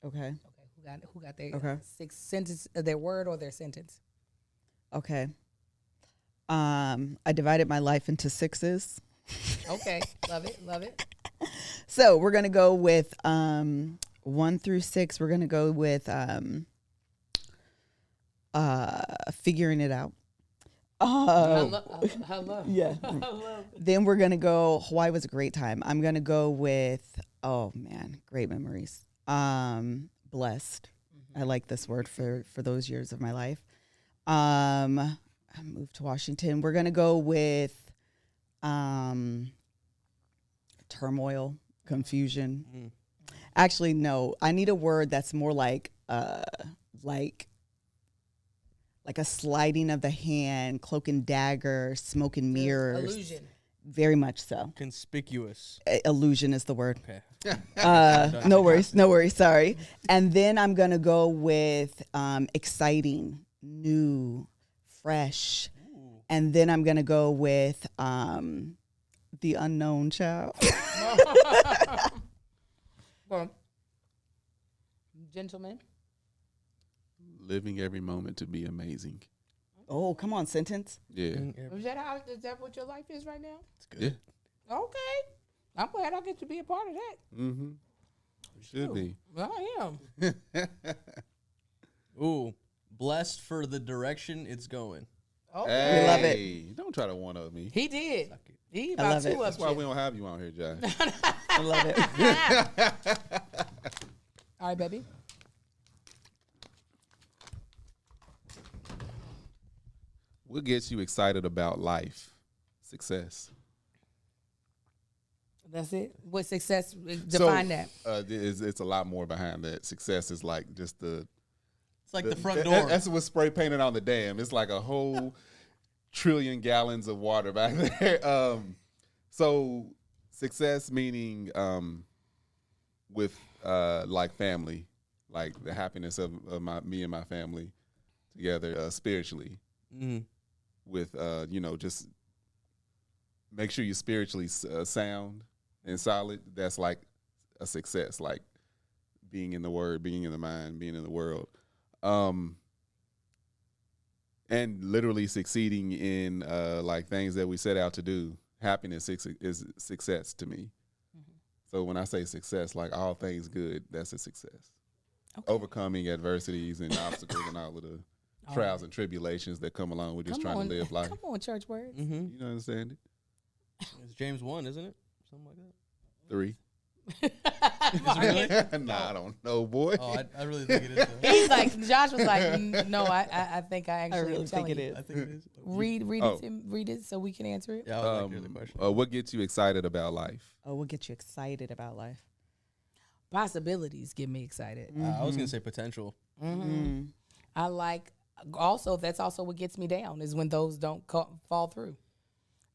Okay. Okay, who got their Okay. 6 sentence, their word or their sentence? Okay. I divided my life into 6s. Okay, love it. So we're gonna go with 1 through 6. We're gonna go with figuring it out. Hello. Yeah. Then we're gonna go. Hawaii was a great time. I'm gonna go with. Oh man, great memories. Blessed. I like this word for those years of my life. I moved to Washington. We're gonna go with turmoil, confusion. Actually, no. I need a word that's more like a sliding of the hand, cloak and dagger, smoke and mirrors. Illusion. Very much so. Conspicuous. Illusion is the word. Okay. No worries. Sorry. And then I'm going to go with exciting, new, fresh. Ooh. And then I'm going to go with the unknown child. Well, gentlemen. Living every moment to be amazing. Oh, come on, sentence. Yeah. Is that what your life is right now? It's good. Yeah. Okay. I'm glad I get to be a part of that. Mm-hmm. Should be. I am. Ooh, blessed for the direction it's going. Okay. We love it. Hey, don't try to one up me. He did. Suck it. He I about love it. 2 up That's why shit. we don't have you on here, Josh. I love it. All right, baby. What gets you excited about life? Success. That's it. What success? Define that. It's a lot more behind that. Success is like just the. It's like the front door. That's what's spray painted on the dam. It's like a whole trillion gallons of water back there. So success meaning with like family, like the happiness of me and my family together spiritually. Mm. With just make sure you're spiritually sound and solid. That's like a success, like being in the word, being in the mind, being in the world, and literally succeeding in like things that we set out to do. Happiness is success to me. Mm-hmm. So when I say success, like all things good, that's a success. Okay. Overcoming adversities and obstacles and all of the trials and tribulations that come along with just trying to live life. Come on, church words. Mm-hmm. You know, understand it? It's James 1, isn't it? something like that. 3. Really? Nah, I don't know, boy. Oh, I really think it is. Though. He's like, Josh was like, no, I think I actually really am telling think it you. is. I think it is. Read read it so we can answer it. Yeah, I would like to hear the question. What gets you excited about life? Oh, what gets you excited about life? Possibilities get me excited. I was gonna say potential. I like also that's also what gets me down is when those don't fall through.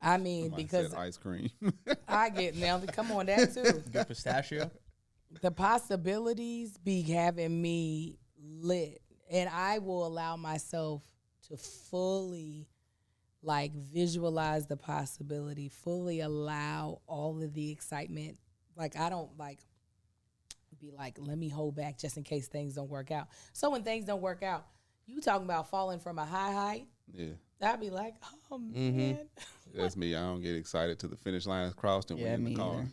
I mean, Somebody because said ice cream. I get now. Come on, that too. Good pistachio. The possibilities be having me lit, and I will allow myself to fully like visualize the possibility, fully allow all of the excitement. Like I don't like be like, let me hold back just in case things don't work out. So when things don't work out, you talking about falling from a high height. Yeah. I'd be like, oh man. That's me. I don't get excited till the finish line is crossed and we're in the car.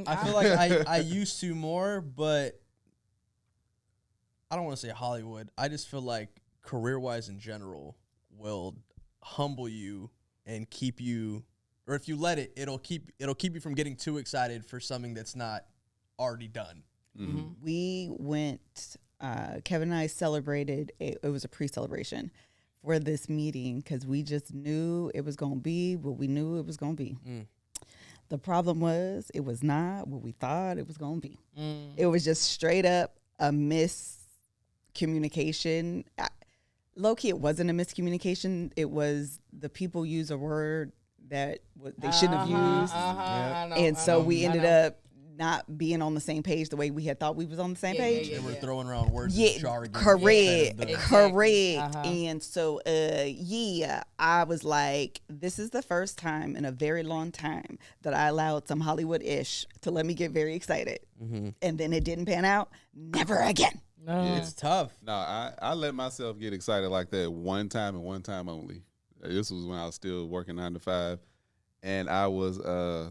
I feel like I used to more, but I don't want to say Hollywood. I just feel like career-wise in general will humble you and keep you, or if you let it, it'll keep you from getting too excited for something that's not already done. We went, Kevin and I celebrated, it was a pre-celebration for this meeting because we just knew it was going to be what we knew it was going to be. The problem was it was not what we thought it was going to be. It was just straight up a miscommunication. Low-key, it wasn't a miscommunication. It was the people use a word that they shouldn't have used. And so we ended up not being on the same page the way we had thought we was on the same page. They were throwing around words. Correct. And so, I was like, this is the first time in a very long time that I allowed some Hollywood-ish to let me get very excited. And then it didn't pan out. Never again. Yeah. It's tough. No, I let myself get excited like that one time and one time only. This was when I was still working 9 to 5. And I was, I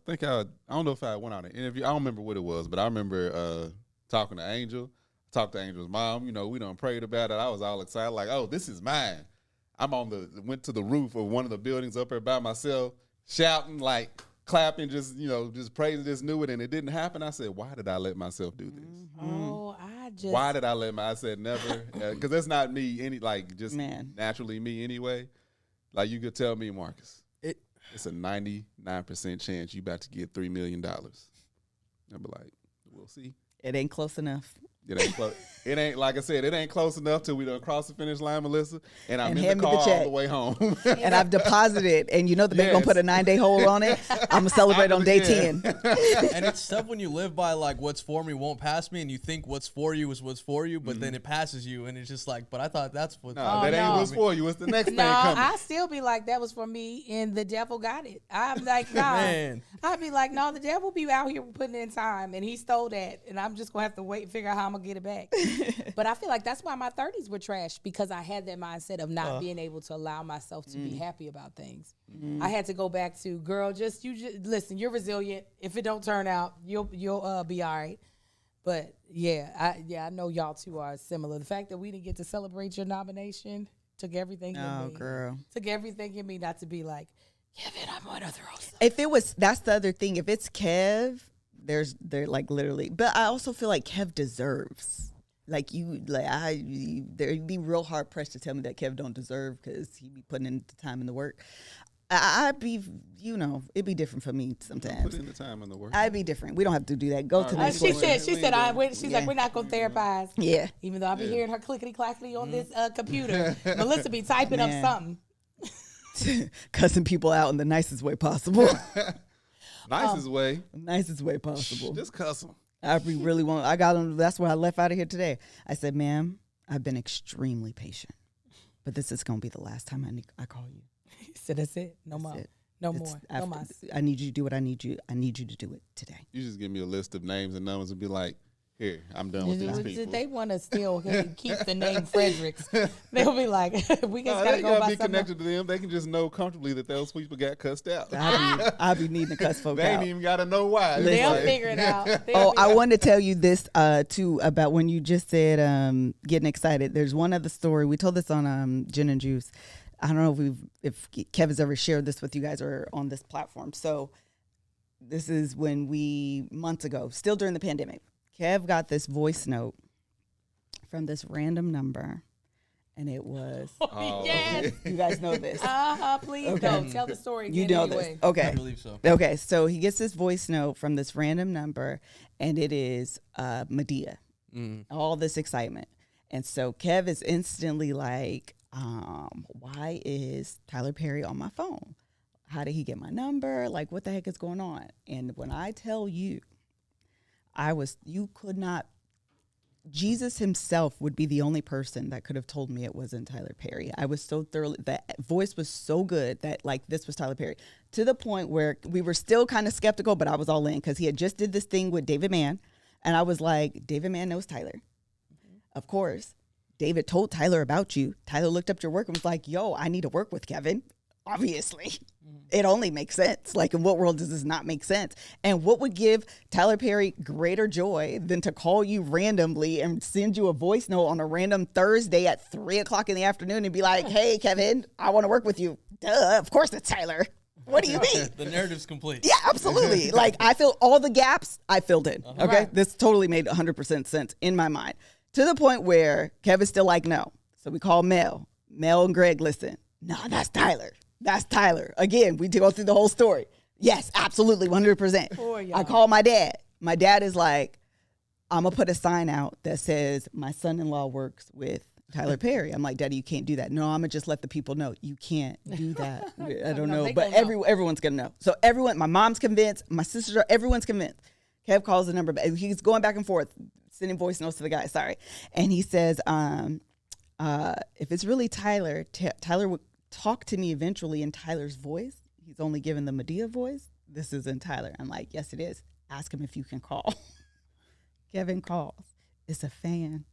don't know if I went on an interview. I don't remember what it was, but I remember talking to Angel. Talked to Angel's mom. You know, we done prayed about it. I was all excited, like, oh, this is mine. Went to the roof of one of the buildings up there by myself, shouting, like, clapping, just praising this new one, and it didn't happen. I said, why did I let myself do this? Why did I I said never, because that's not me, naturally me anyway. Like, you could tell me, Marcus. It's a 99% chance you about to get $3 million. I'll be like, we'll see. It ain't close enough. It ain't close. It ain't, like I said, it ain't close enough till we done cross the finish line, Melissa. And I'm in the car all the way home. And I've deposited, and you know the bank gonna put a 9-day hold on it. I'm gonna celebrate on day 10. And it's tough when you live by like what's for me won't pass me, and you think what's for you is what's for you, but then it passes you, and it's just like, but I thought that's what. Ain't what's for you. It's the next thing coming. I still be like, that was for me, and the devil got it. I'm like, nah. Man. I'd be like, no, the devil be out here putting in time, and he stole that, and I'm just gonna have to wait and figure out how I'm gonna get it back. But I feel like that's why my 30s were trash, because I had that mindset of not being able to allow myself to be happy about things. I had to go back to, girl, just listen, you're resilient. If it don't turn out, you'll be all right. But I know y'all two are similar. The fact that we didn't get to celebrate your nomination took everything in me. Girl. Took everything in me not to be like, Kevin, I'm gonna throw something. If it was, that's the other thing. If it's Kev, they're like literally. But I also feel like Kev deserves. Like it'd be real hard pressed to tell me that Kev don't deserve, because he be putting in the time and the work. I'd be, it'd be different for me sometimes. Put in the time and the work. I'd be different. We don't have to do that. Go to the next She question. said, like, we're not gonna therapize. Yeah. Even though I be hearing her clickety clackety on this computer, Melissa be typing up something. Cussing people out in the nicest way possible. Nicest way. Nicest way possible. Just cuss them. I got them. That's why I left out of here today. I said, ma'am, I've been extremely patient, but this is going to be the last time I call you. He said, that's it. No more. No more. No more. I need you to do what I need you to do it today. You just give me a list of names and numbers and be like, here, I'm done with these people. They want to still keep the name Fredericks. They'll be like, we just got to go by be connected to them. They can just know comfortably that those people got cussed out. I'll be needing to cuss folks they out. ain't even got to know why. They'll figure it out. I wanted to tell you this too about when you just said getting excited. There's one other story. We told this on Gin and Juice. I don't know if Kevin's ever shared this with you guys or on this platform. So This is months ago, still during the pandemic. Kev got this voice note from this random number, and it was. Yes. You guys know this. Please Okay. don't. Tell the story again. You know anyway. this. Okay. I believe so. Okay, so he gets this voice note from this random number, and it is Medea. All this excitement. And so Kev is instantly like, why is Tyler Perry on my phone? How did he get my number? Like, what the heck is going on? And when I tell you, you could not, Jesus himself would be the only person that could have told me it wasn't Tyler Perry. I was so thoroughly, that voice was so good that like this was Tyler Perry, to the point where we were still kind of skeptical, but I was all in because he had just did this thing with David Mann. And I was like, David Mann knows Tyler. Of course. David told Tyler about you. Tyler looked up your work and was like, yo, I need to work with Kevin. Obviously. It only makes sense. Like, in what world does this not make sense? And what would give Tyler Perry greater joy than to call you randomly and send you a voice note on a random Thursday at 3:00 in the afternoon and be like, hey, Kevin, I want to work with you. Duh, of course it's Tyler. What do you mean? The narrative's complete. Yeah, absolutely. Like, I feel all the gaps I filled in. Okay. Right. This totally made 100% sense in my mind, to the point where Kevin's still like, no. So we call Mel. Mel and Greg, listen. No, that's Tyler. That's Tyler. Again, we go through the whole story. Yes, absolutely, 100%. Poor y'all. I call my dad. My dad is like, I'm going to put a sign out that says my son-in-law works with Tyler Perry. I'm like, Daddy, you can't do that. No, I'm going to just let the people know. You can't do that. I don't know. But everyone's going to know. So everyone, my mom's convinced. My sisters are, everyone's convinced. Kev calls the number. He's going back and forth, sending voice notes to the guy. Sorry. And he says, if it's really Tyler, Tyler would talk to me eventually in Tyler's voice. He's only given the Medea voice. This isn't Tyler. I'm like, yes, it is. Ask him if you can call. Kevin calls. It's a fan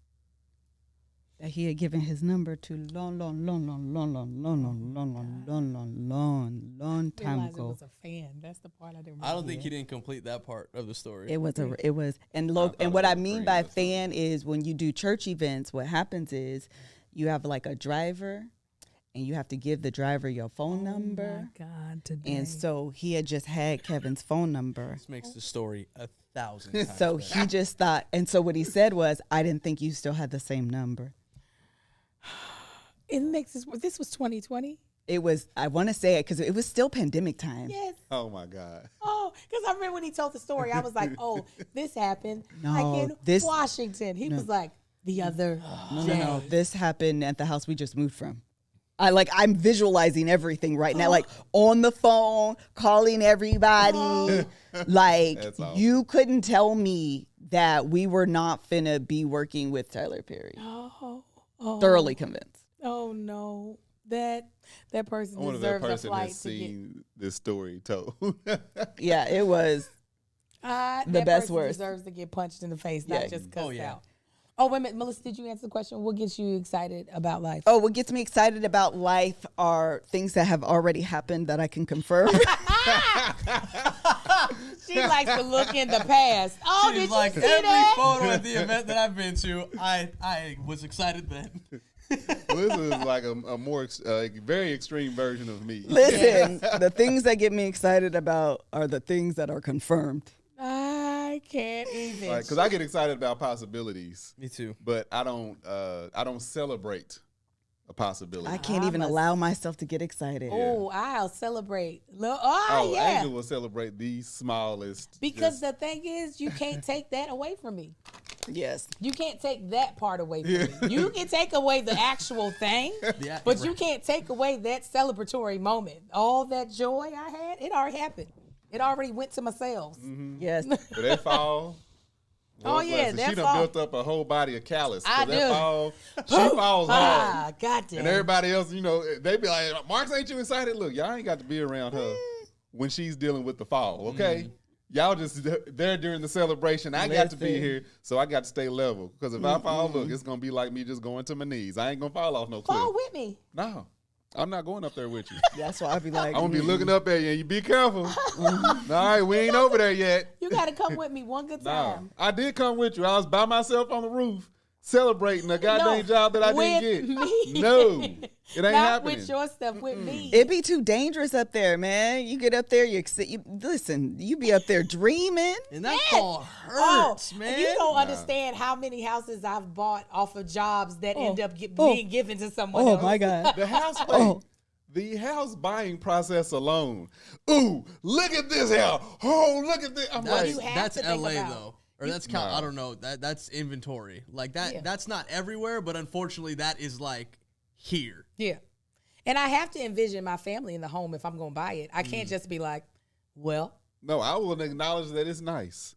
that he had given his number to long time Realize it ago. was a fan. That's the part I didn't remember. I don't think he didn't complete that part of the story. It was, and what I mean by fan is when you do church events, what happens is you have like a driver, and you have to give the driver your phone number. My God, today. And so he had just had Kevin's phone number. This makes the story 1,000 times So better. he just thought, and so what he said was, I didn't think you still had the same number. It makes this was 2020. It was, I want to say it because it was still pandemic time. Yes. Oh my God. Oh, because I remember when he told the story, I was like, oh, this happened No, like in this- Washington. He was like, the other day. No. This happened at the house we just moved from. I'm visualizing everything right now, like on the phone, calling everybody. Like, That's awesome. you couldn't tell me that we were not finna be working with Tyler Perry. Oh, Thoroughly convinced. oh no. That person I wonder if that deserves a person flight has to get. seen this story told. Yeah, it was. The That best person worst. deserves to get punched in the face, Yeah. not just cussed Oh, yeah. out. Oh, wait a minute. Melissa, did you answer the question? What gets you excited about life? Oh, what gets me excited about life are things that have already happened that I can confirm. She likes to look in the past. Oh, She's did like, you see every that? photo at the event that I've been to, I was excited then. Well, this is like a more very extreme version of me. Listen, the things that get me excited about are the things that are confirmed. I can't even. Because I get excited about possibilities, Me too. but I don't celebrate a possibility. I can't even allow myself to get excited. Oh, I'll celebrate. Oh, Yeah. Angel will celebrate the smallest. Because the thing is, you can't take that away from me. Yes. You can't take that part away from me. You can take away the actual thing, but you can't take away that celebratory moment. All that joy I had, it already happened. It already went to my cells. Yes. But that fall. Oh, Lord yeah, bless her, that she done fall. built up a whole body of callus. I 'Cause that do. fall, she falls hard. Ah, goddamn. And everybody else, they be like, Marks, ain't you excited? Look, y'all ain't got to be around her when she's dealing with the fall, okay? Y'all just there during the celebration. I got to be Listen. here, so I got to stay level. Because if I fall, look, it's going to be like me just going to my knees. I ain't going to fall off no cliff. Fall with me. No, I'm not going up there with you. That's why I'd be like, I'm going to be looking up at you, and you be careful. All right, we ain't over there yet. You got to come with me one good No, time. I did come with you. I was by myself on the roof. celebrating a goddamn job that I didn't get. Me. No, it ain't Not happening. with your stuff, with me. It'd be too dangerous up there, man. You get up there, listen, you be up there dreaming. And that Yes. fall hurts, man. You don't understand how many houses I've bought off of jobs that end up being given to someone else. Oh my God. The house, the house buying process alone. Ooh, look at this house. Oh, look at this. I'm That's, like, have that's to think LA about. though. Or that's I don't know. That's inventory. Like that. Yeah. That's not everywhere, but unfortunately, that is like here. Yeah. And I have to envision my family in the home if I'm going to buy it. I can't just be like, well. no, I will acknowledge that it's nice.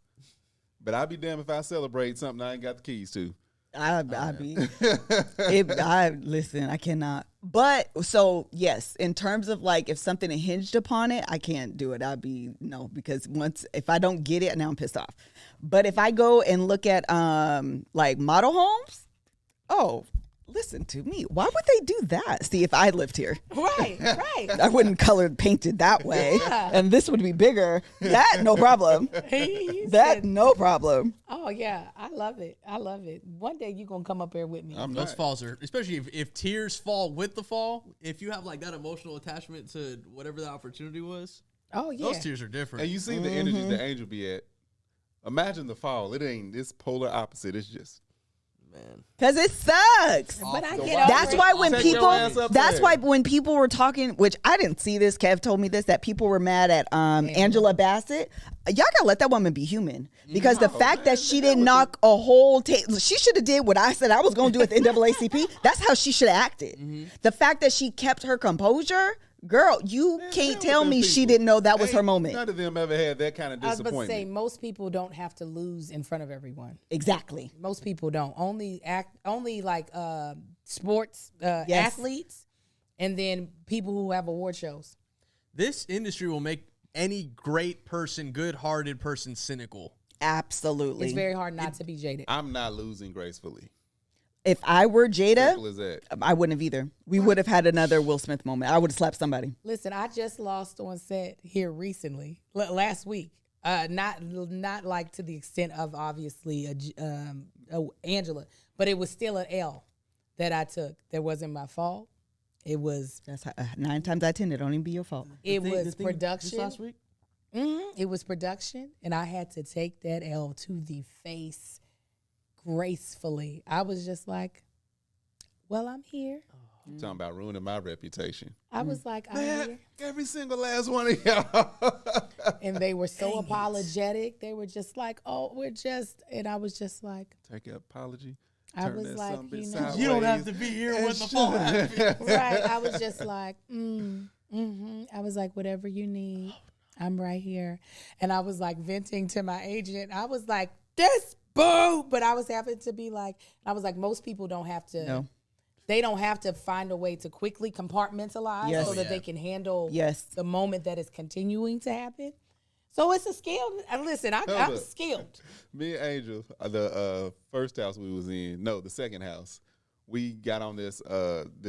But I'd be damned if I celebrate something I ain't got the keys to. Listen, I cannot. But so yes, in terms of like if something hinged upon it, I can't do it. Because if I don't get it, now I'm pissed off. But if I go and look at like model homes, listen to me. Why would they do that? See, if I lived here, Right. I wouldn't paint it that way, Yeah. and this would be bigger. That no problem. No problem. Oh, yeah. I love it. One day you're going to come up here with me. Those falls are, especially if tears fall with the fall. If you have like that emotional attachment to whatever the opportunity was, oh, yeah. those tears are different. And you see the energy the angel be at. Imagine the fall. It ain't this polar opposite. It's just. Man. Because it sucks. But I So get why- over That's it. why when Take your people, ass up that's there. why when people were talking, which I didn't see this, Kev told me this, that people were mad at Angela Bassett. Y'all gotta let that woman be human. Because the fact that she didn't knock a whole table, she should have did what I said I was gonna do at the NAACP. That's how she should have acted. The fact that she kept her composure, girl, you can't tell them me she people. done know that was her Ain't moment. None of them ever had that kind of I was about to say, disappointment. most people don't have to lose in front of everyone. Exactly. Most people don't. Only like sports Yes. athletes, and then people who have award shows. This industry will make any great person, good-hearted person, cynical. Absolutely. It's very hard not to be jaded. I'm not losing gracefully. If I were Jada, Simple as that. I wouldn't have either. We would have had another Will Smith moment. I would have slapped somebody. Listen, I just lost on set here recently, last week. Not like to the extent of obviously Angela, but it was still an L that I took. That wasn't my fault. It was. That's 9 times out of 10. It don't even be your fault. It was production. This last week? It was production, and I had to take that L to the face gracefully. I was just like, well, I'm here. You talking about ruining my reputation. I was like, I'm Man, here. every single last one of y'all. And they were so apologetic. They were just like, oh, and I was just like, Take your apology. I turn was that like, sumbitch you know. sideways, You don't have to be here and when the fall happens. Right. I was just like, I was like, whatever you need, I'm right here. And I was like venting to my agent. I was like, this boo. But I was having to be like, I was like, most people don't have to. No. They don't have to find a way to quickly compartmentalize Yes. so that they can handle Yes. the moment that is continuing to happen. So it's a skill. And listen, I'm up. skilled. Me and Angel, the first house we was in, no, the second house, we got on this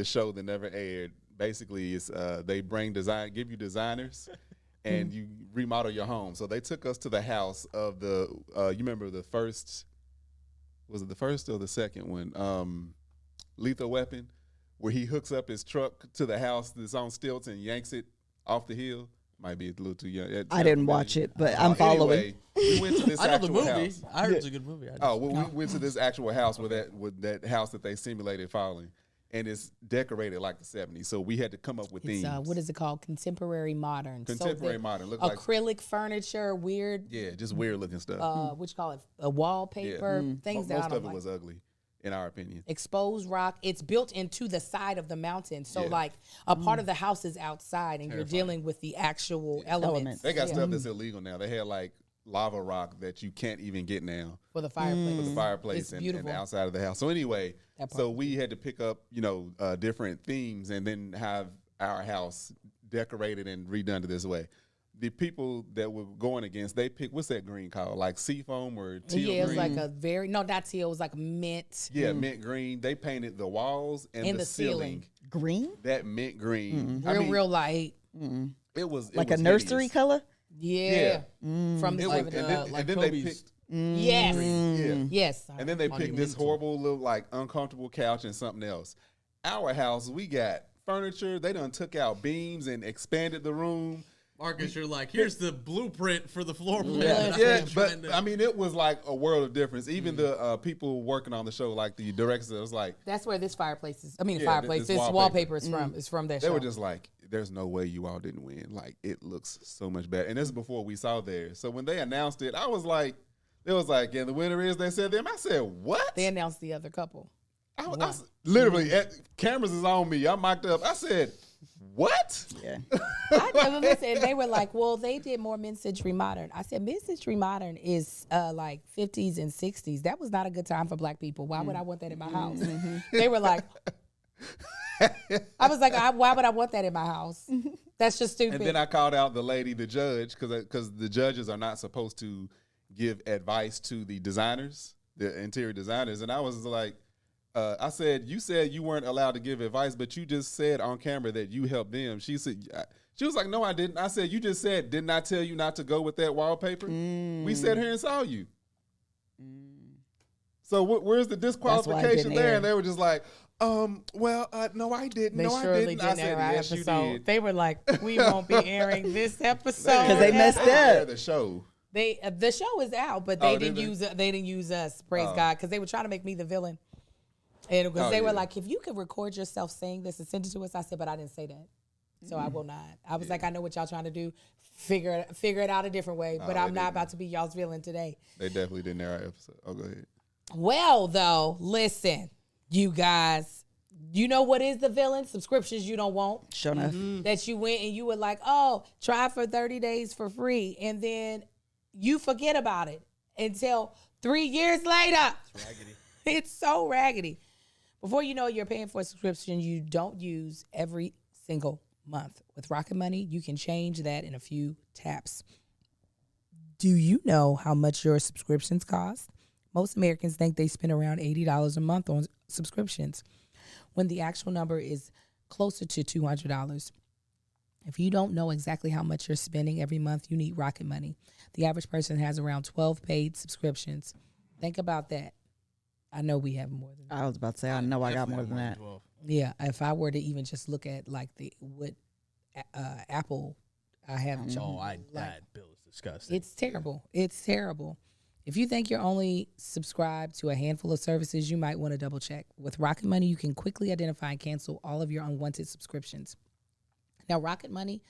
show that never aired. Basically, it's they give you designers, and you remodel your home. So they took us to the house of you remember the first, was it the first or the second one? Lethal Weapon, where he hooks up his truck to the house that's on stilts and yanks it off the hill. Might be a little too young. I didn't watch it, but I'm following. Anyway, we went to this I know the actual movie. house. I heard it's a good movie. We went to this actual house with that house that they simulated falling, and it's decorated like the 70s. So we had to come up with It's themes. what is it called? Contemporary modern. Contemporary modern. Look like acrylic furniture, weird. yeah, just weird looking stuff. What you call it? A wallpaper, things that I Most don't of it like. was ugly, in our opinion. Exposed rock. It's built into the side of the mountain, so Yeah. like a part of the house is outside, and you're Terrifying. dealing with the actual elements. They got stuff that's illegal now. They had like lava rock that you can't even get now. For the fireplace. For the fireplace It's and beautiful. outside of the house. So anyway, That part. so we had to pick up, different themes and then have our house decorated and redone to this way. The people that were going against, they picked, what's that green called? Like seafoam or teal Yeah, it was green? like not teal. It was like mint. Yeah, mint green. They painted the walls and the ceiling. Green? That mint green. Real light. It was Like it was a nursery hideous. color? Yeah. From It the was, like, and then they Kobe's. picked. yes. Yeah. Yes. And then they picked this horrible little like uncomfortable couch and something else. Our house, we got furniture. They done took out beams and expanded the room. Marcus, you're like, here's the blueprint for the floor plan. But I mean, it was like a world of difference. Even the people working on the show, like the directors, it was like, that's where this fireplace is. I mean, Yeah, fireplace. this This wallpaper is from. Is from that they show. were just like, there's no way you all didn't win. Like, it looks so much better. And this is before we saw theirs. So when they announced it, I was like, it was like, and the winner is, they said them. I said, what? They announced the other couple. I literally, cameras is on me. I'm mic'd up. I said, what? Yeah. Listen, they were like, well, they did more mid-century modern. I said, mid-century modern is like 50s and 60s. That was not a good time for black people. Why would I want that in my house? They were like, I was like, why would I want that in my house? That's just stupid. And then I called out the lady, the judge, because the judges are not supposed to give advice to the designers, the interior designers. And I was like, I said, you said you weren't allowed to give advice, but you just said on camera that you helped them. She said, she was like, no, I didn't. I said, you just said, didn't I tell you not to go with that wallpaper? We sat here and saw you. So where's the disqualification there? air. And they were just like, well, no, I didn't. They No, I surely didn't. I didn't said, air our yes, you episode. did. They were like, we won't be airing this episode. 'Cause they messed up. Air the show. The show is out, but they did didn't they? use us. Praise God, because they were trying to make me the villain. And because they were like, if you could record yourself saying this and send it to us, I said, but I didn't say that, so I will not. I was like, I know what y'all trying to do. Figure it out a different way, but I'm not about to be y'all's villain today. They definitely didn't air our episode. Oh, go ahead. Well, though, listen, you guys, you know what is the villain? Subscriptions you don't want. Sure enough. That you went and you were like, oh, try for 30 days for free. And then you forget about it until 3 years later. It's raggedy. It's so raggedy. Before you know it, you're paying for a subscription you don't use every single month. With Rocket Money, you can change that in a few taps. Do you know how much your subscriptions cost? Most Americans think they spend around $80 a month on subscriptions, when the actual number is closer to $200. If you don't know exactly how much you're spending every month, you need Rocket Money. The average person has around 12 paid subscriptions. Think about that. I know we have more than that. I was about to say, I know I got more than that. Yeah, if I were to even just look at like what Apple I have. That bill is disgusting. It's terrible. It's terrible. If you think you're only subscribed to a handful of services, you might want to double check. With Rocket Money, you can quickly identify and cancel all of your unwanted subscriptions. Now, Rocket Money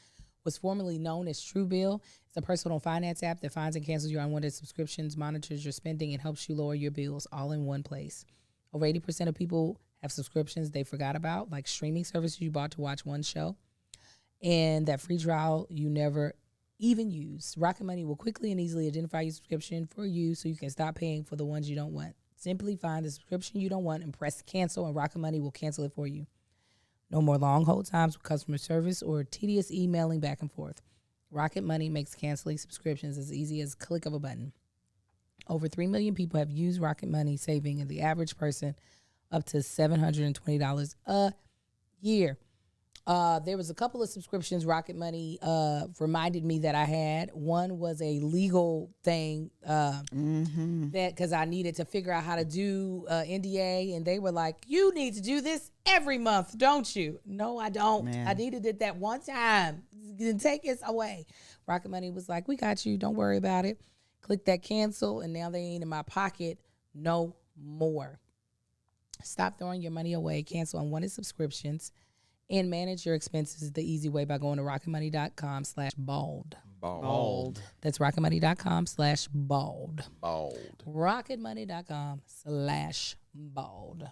was formerly known as Truebill. It's a personal finance app that finds and cancels your unwanted subscriptions, monitors your spending, and helps you lower your bills all in one place. Over 80% of people have subscriptions they forgot about, like streaming services you bought to watch one show, and that free trial you never even use. Rocket Money will quickly and easily identify your subscription for you so you can stop paying for the ones you don't want. Simply find the subscription you don't want and press cancel, and Rocket Money will cancel it for you. No more long hold times with customer service or tedious emailing back and forth. Rocket Money makes canceling subscriptions as easy as a click of a button. Over 3 million people have used Rocket Money, saving the average person up to $720 a year. There was a couple of subscriptions Rocket Money reminded me that I had. One was a legal thing that because I needed to figure out how to do NDA, and they were like, "You need to do this every month, don't you?" No, I don't. Man. I needed it that one time. Take it away. Rocket Money was like, "We got you. Don't worry about it." Click that cancel, and now they ain't in my pocket no more. Stop throwing your money away. Cancel unwanted subscriptions and manage your expenses the easy way by going to rocketmoney.com/bald. Bald. That's rocketmoney.com/bald. Bald. rocketmoney.com/bald.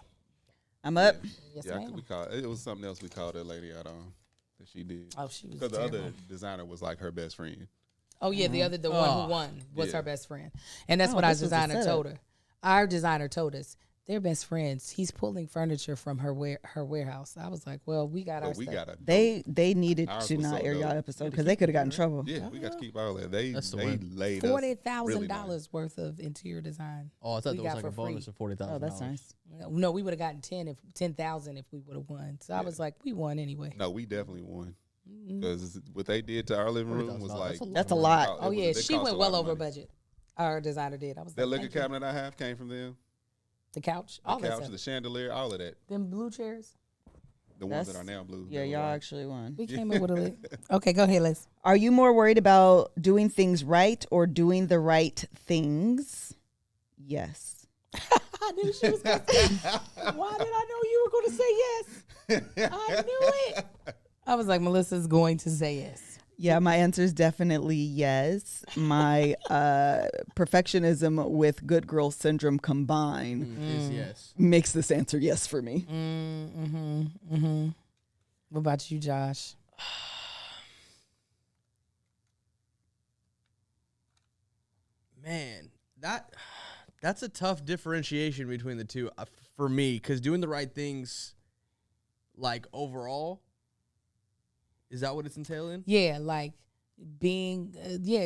I'm up. Yes, Yeah, ma'am. it was something else we called that lady out on that she did. Oh, she was Because the terrible. other designer was like her best friend. Oh, yeah, the one who won was Yeah. her best friend. And that's Oh, what our this was the designer setup. told her. Our designer told us they're best friends. He's pulling furniture from her warehouse. I was like, well, we got our But we stuff. got to They needed Ours to was not so air y'all dope. episode because they could have gotten in trouble. Yeah, we got to keep all that. They That's the they win. laid us really $40,000 worth of interior design. Oh, I thought we that was got like a for bonus free. of $40,000. Oh, that's nice. No, we would have gotten 10,000 if we would have won. So I was like, we won anyway. No, we definitely won. Because what they did to our living room was $40,000. like That's a lot. Oh yeah, they she cost went a well lot of over money. budget. Our designer did. I was That like, liquor thank you. cabinet I have came from them. The couch, The all that couch, stuff. the chandelier, all of that. Them blue chairs. The ones that That's- are now blue. Yeah, they were y'all white. actually won. We came up with a list. Okay, go ahead, Liz. Are you more worried about doing things right or doing the right things? Yes. I knew she was going to say. Why did I know you were going to say yes? I knew it. I was like, Melissa's going to say yes. Yeah, my answer is definitely yes. My perfectionism with good girl syndrome combined Is yes. makes this answer yes for me. What about you, Josh? Man, that's a tough differentiation between the two for me, because doing the right things, like overall, is that what it's entailing? Yeah, like being,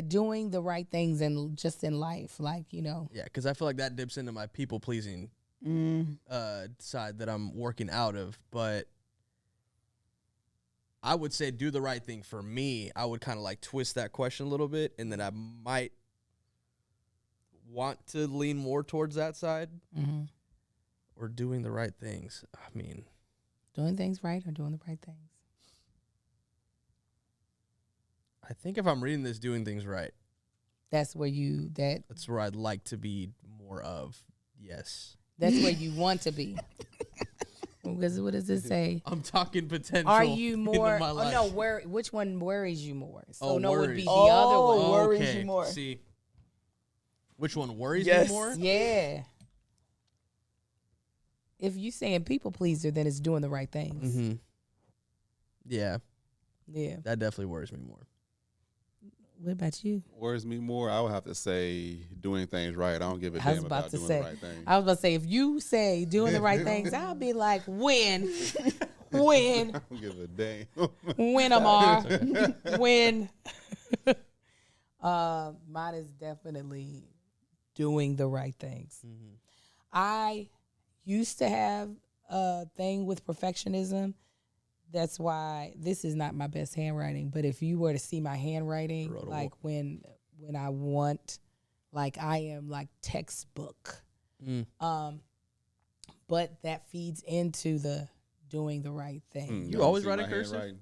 doing the right things and just in life, like, you know. Yeah, because I feel like that dips into my people pleasing side that I'm working out of. But I would say do the right thing for me. I would kind of like twist that question a little bit, and then I might want to lean more towards that side or doing the right things. I mean, Doing things right or doing the right things? I think if I'm reading this, doing things right, That's where that's where I'd like to be more of. Yes. that's where you want to be. Because what does it say? I'm talking potential. Are you more? into my life. No, which one worries you more? So Oh, no, would be worries. the other one. Oh, worries Okay, you more. See, which one worries Yes. me more? Yeah. If you saying people pleaser, then it's doing the right things. Mm-hmm. Yeah, Yeah. that definitely worries me more. What about you? Worries me more. I would have to say doing things right. I don't give a I was damn about about to doing say. the right thing. I was about to say, if you say doing the right things, I'll be like, when, when, I don't give a damn. when, Amar, when. Mine is definitely doing the right things. I used to have a thing with perfectionism. That's why this is not my best handwriting. But if you were to see my handwriting, like when I want, like I am like textbook. But that feeds into the doing the right thing. You always write in cursive? Handwriting.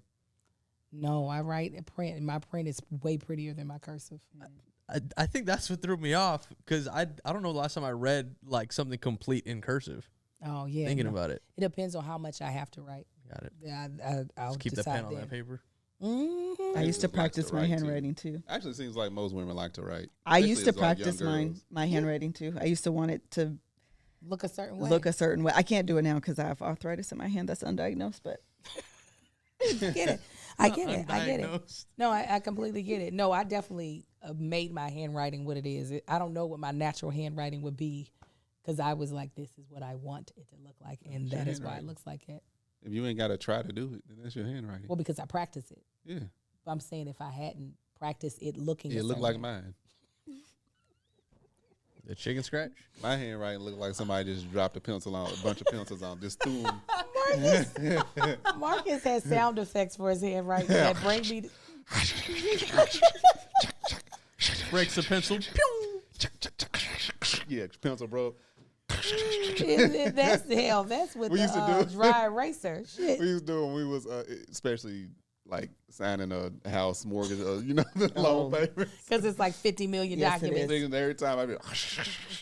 No, I write in print, and my print is way prettier than my cursive. I think that's what threw me off, because I don't know the last time I read like something complete in cursive. Oh yeah, Thinking about it. it depends on how much I have to write. Got it. Yeah, I'll Just keep the decide pen on then. that paper. Mm-hmm. I used to Likes to practice my write, too. handwriting too. Actually, it seems like most women like to write. I used to Especially as, like, practice young girls. my handwriting too. I used to want it to Look a certain way. look a certain way. I can't do it now because I have arthritis in my hand that's undiagnosed. But get it. I get it. I get it. Undiagnosed. No, I completely get it. No, I definitely made my handwriting what it is. I don't know what my natural handwriting would be, because I was like, this is what I want it to look like, and that is why it handwriting. looks like it. If you ain't got to try to do it, then that's your handwriting. Well, because I practice it. Yeah, But I'm saying if I hadn't practiced it looking, it a looked certain like way. mine. The chicken scratch? My handwriting looked like somebody just dropped a bunch of pencils on, just threw them. Marcus has sound effects for his handwriting that bring me. Breaks the pencil. Yeah, pencil broke. That's hell. That's with We used to the do- dry eraser. Shit. We used to do when we was, especially like signing a house mortgage, the loan paper. Because it's like 50 million Yes, it documents. is. Every time I be,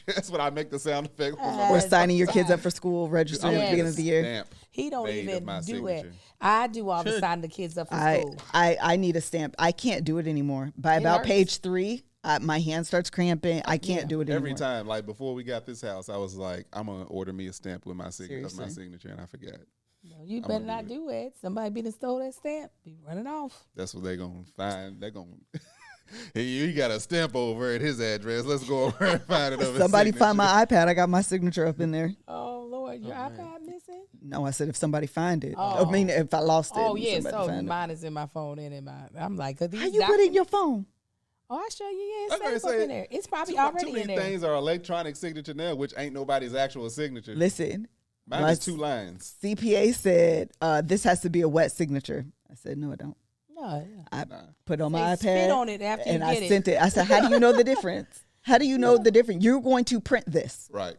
that's what I make the sound effect for. or signing your kids up for school, registering at the Yes. beginning of the year. Stamp He don't made of even my do it. signature. I do all the Should. signing the kids up for I, school. I need a stamp. I can't do it anymore. By It about hurts. page 3, my hand starts cramping. I can't Yeah. do it anymore. Every time, like before we got this house, I was like, I'm gonna order me a stamp with my signature, Seriously. and I forgot. No, you I'm better gonna not do do it. Somebody be to stole that stamp. Be running off. That's what they gonna find. They gonna. He got a stamp over at his address. Let's go over and find it. Of his Somebody find signature. my iPad. I got my signature up in there. Oh, Lord. Your iPad missing? No, I said if somebody find it. Oh. I mean, if I lost it. Oh, and yeah. somebody So find it. mine is in my phone and in my. I'm like, these How you put it in your phone? Oh, I show you. Yeah, I was it's gonna Facebook say, in there. It's probably Too already many in there. things are electronic signature now, which ain't nobody's actual signature. Listen, Mine my is 2 lines. CPA said this has to be a wet signature. I said no, it don't. No. I put it on my They iPad spit on it after you and I get it. sent it. I said, how do you know the difference? How do you know the difference? You're going to print this. Right.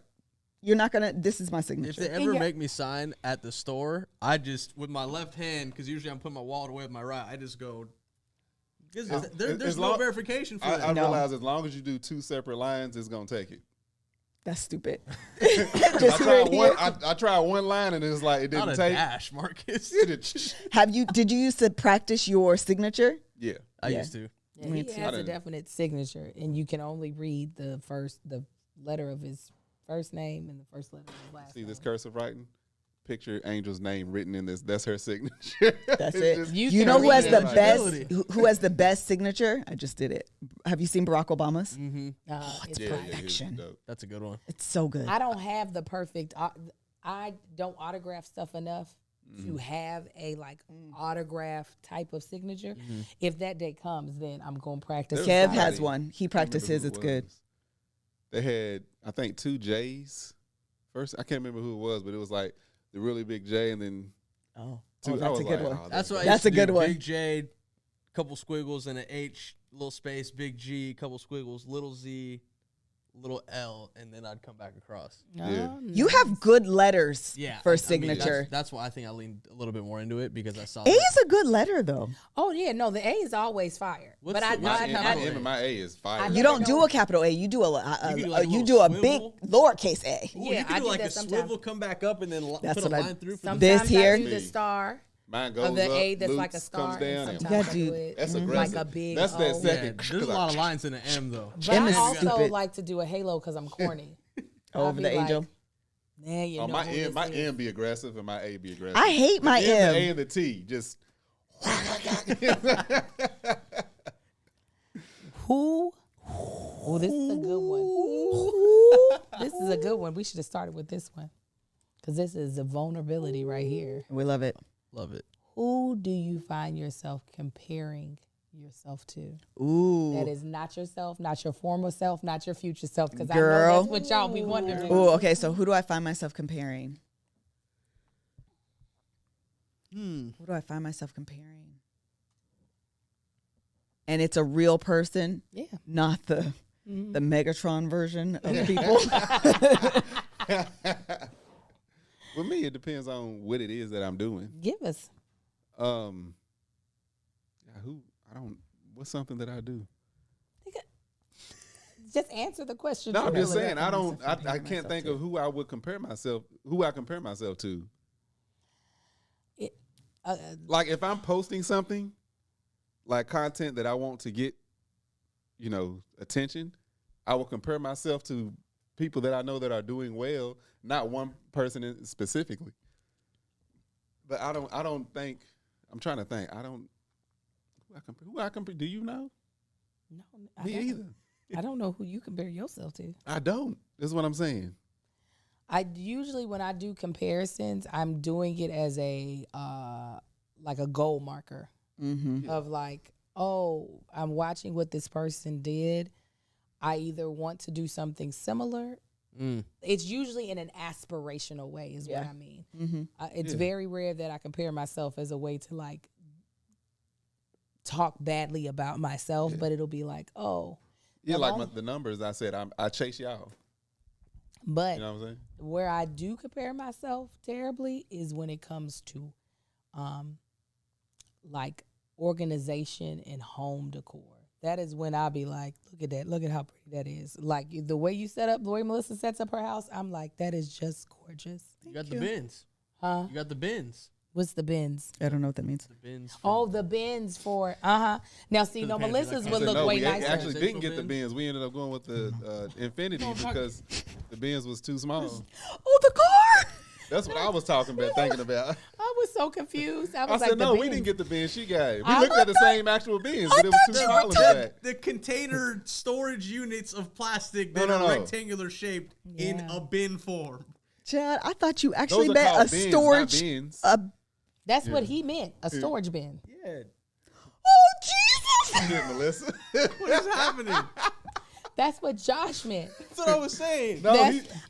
You're not gonna. This is my If signature. they ever make me sign at the store, I just with my left hand, because usually I'm putting my wallet away with my right. I just go. There's no verification for that. I realize as long as you do 2 separate lines, it's gonna take it. That's stupid. I tried one line and it's like it didn't Not a take. dash, Marcus. Did you used to practice your signature? Yeah. I used to. Yeah, he has a definite signature, and you can only read the letter of his first name and the first letter of his last name. See this cursive writing? Picture Angel's name written in this. That's her signature. That's it. You know who has the Ability. best? Who has the best signature? I just did it. Have you seen Barack Obama's? Mm-hmm. It's perfection. That's a good one. It's so good. I don't have the perfect. I don't autograph stuff enough to have a autograph type of signature. If that day comes, then I'm going to practice. Kev has one. He practiced his. It's good. They had, I think, 2 J's. First, I can't remember who it was, but it was like the really big J and then 2. that's a good one. That's what. That's a good one. Big J, couple squiggles and an H, little space. Big G, couple squiggles, little Z, little L, and then I'd come back across. Yeah. You have good letters for I signature. mean, that's why I think I leaned a little bit more into it because I saw A is a good letter though. Oh yeah, no, the A is always fire. What's But the- My I M and my A is fire. You don't do a capital A. You do You do a little big swivel. lowercase A. Ooh, Yeah, you can I do do like that a sometimes. swivel, come back up, and then That's put a what I- line through. Sometimes This here? I do the star Mine goes of the up, A that's like a loops, star. comes down. And and- sometimes I Yeah, do dude. it That's like aggressive. a big That's that O. second. There's a lot of lines in the M though. But M I is also stupid. like to do a halo because I'm corny. Over I'll be the like, angel. Nah, you know my who M, this my is. M be aggressive and my A be aggressive. I hate my The M. The A and the T just. Who? Oh, this is a good one. This is a good one. We should have started with this one because this is a vulnerability right here. We love it. Love it. Who do you find yourself comparing yourself to? Ooh. That is not yourself, not your former self, not your future self. Because I Girl. know that's what y'all be wondering. Ooh, okay, so who do I find myself comparing? Who do I find myself comparing? And it's a real person, Yeah. not the Megatron version of people. With me, it depends on what it is that I'm doing. Give us. What's something that I do? Just answer the question. No, I'm just truthfully. saying, I can't think of who I would compare myself, who I compare myself to. Like if I'm posting something, like content that I want to get, attention, I will compare myself to people that I know that are doing well, not one person specifically. But I don't think, I'm trying to think, who I compare, do you know? No, Me either. I don't know who you compare yourself to. I don't. That's what I'm saying. I usually, when I do comparisons, I'm doing it as a like a goal marker of like, oh, I'm watching what this person did. I either want to do something similar. It's usually in an aspirational way is what I mean. It's very rare that I compare myself as a way to like talk badly about myself, but it'll be like, oh. Yeah, like the numbers I said, I chase y'all. But you know what I'm saying? where I do compare myself terribly is when it comes to like organization and home decor. That is when I'll be like, look at that. Look at how pretty that is. Like the way you set up, the way Melissa sets up her house, I'm like, that is just gorgeous. You got the bins. Huh? You got the bins. What's the bins? I don't know what that means. The bins. Oh, the bins for, Now, see, no, pantry, Melissa's like would I said, look no, way we nicer. actually didn't Sexual get the bins? bins. We ended up going with the Infinity because the bins was too small. Oh, the car! That's what I was thinking about. I was so confused. I was I like, said, no, the we bins. didn't get the bins she got. We I looked at the same actual bins, but it was too small in the back. The container storage units of plastic No, that no, are no. rectangular shaped in Yeah. a bin form. Chad, I thought you Those actually are meant called a bins, storage. not bins. That's what he meant, a storage bin. Yeah. Oh, Jesus! Shit, Melissa. What is happening? That's what Josh meant. That's what I was saying. No,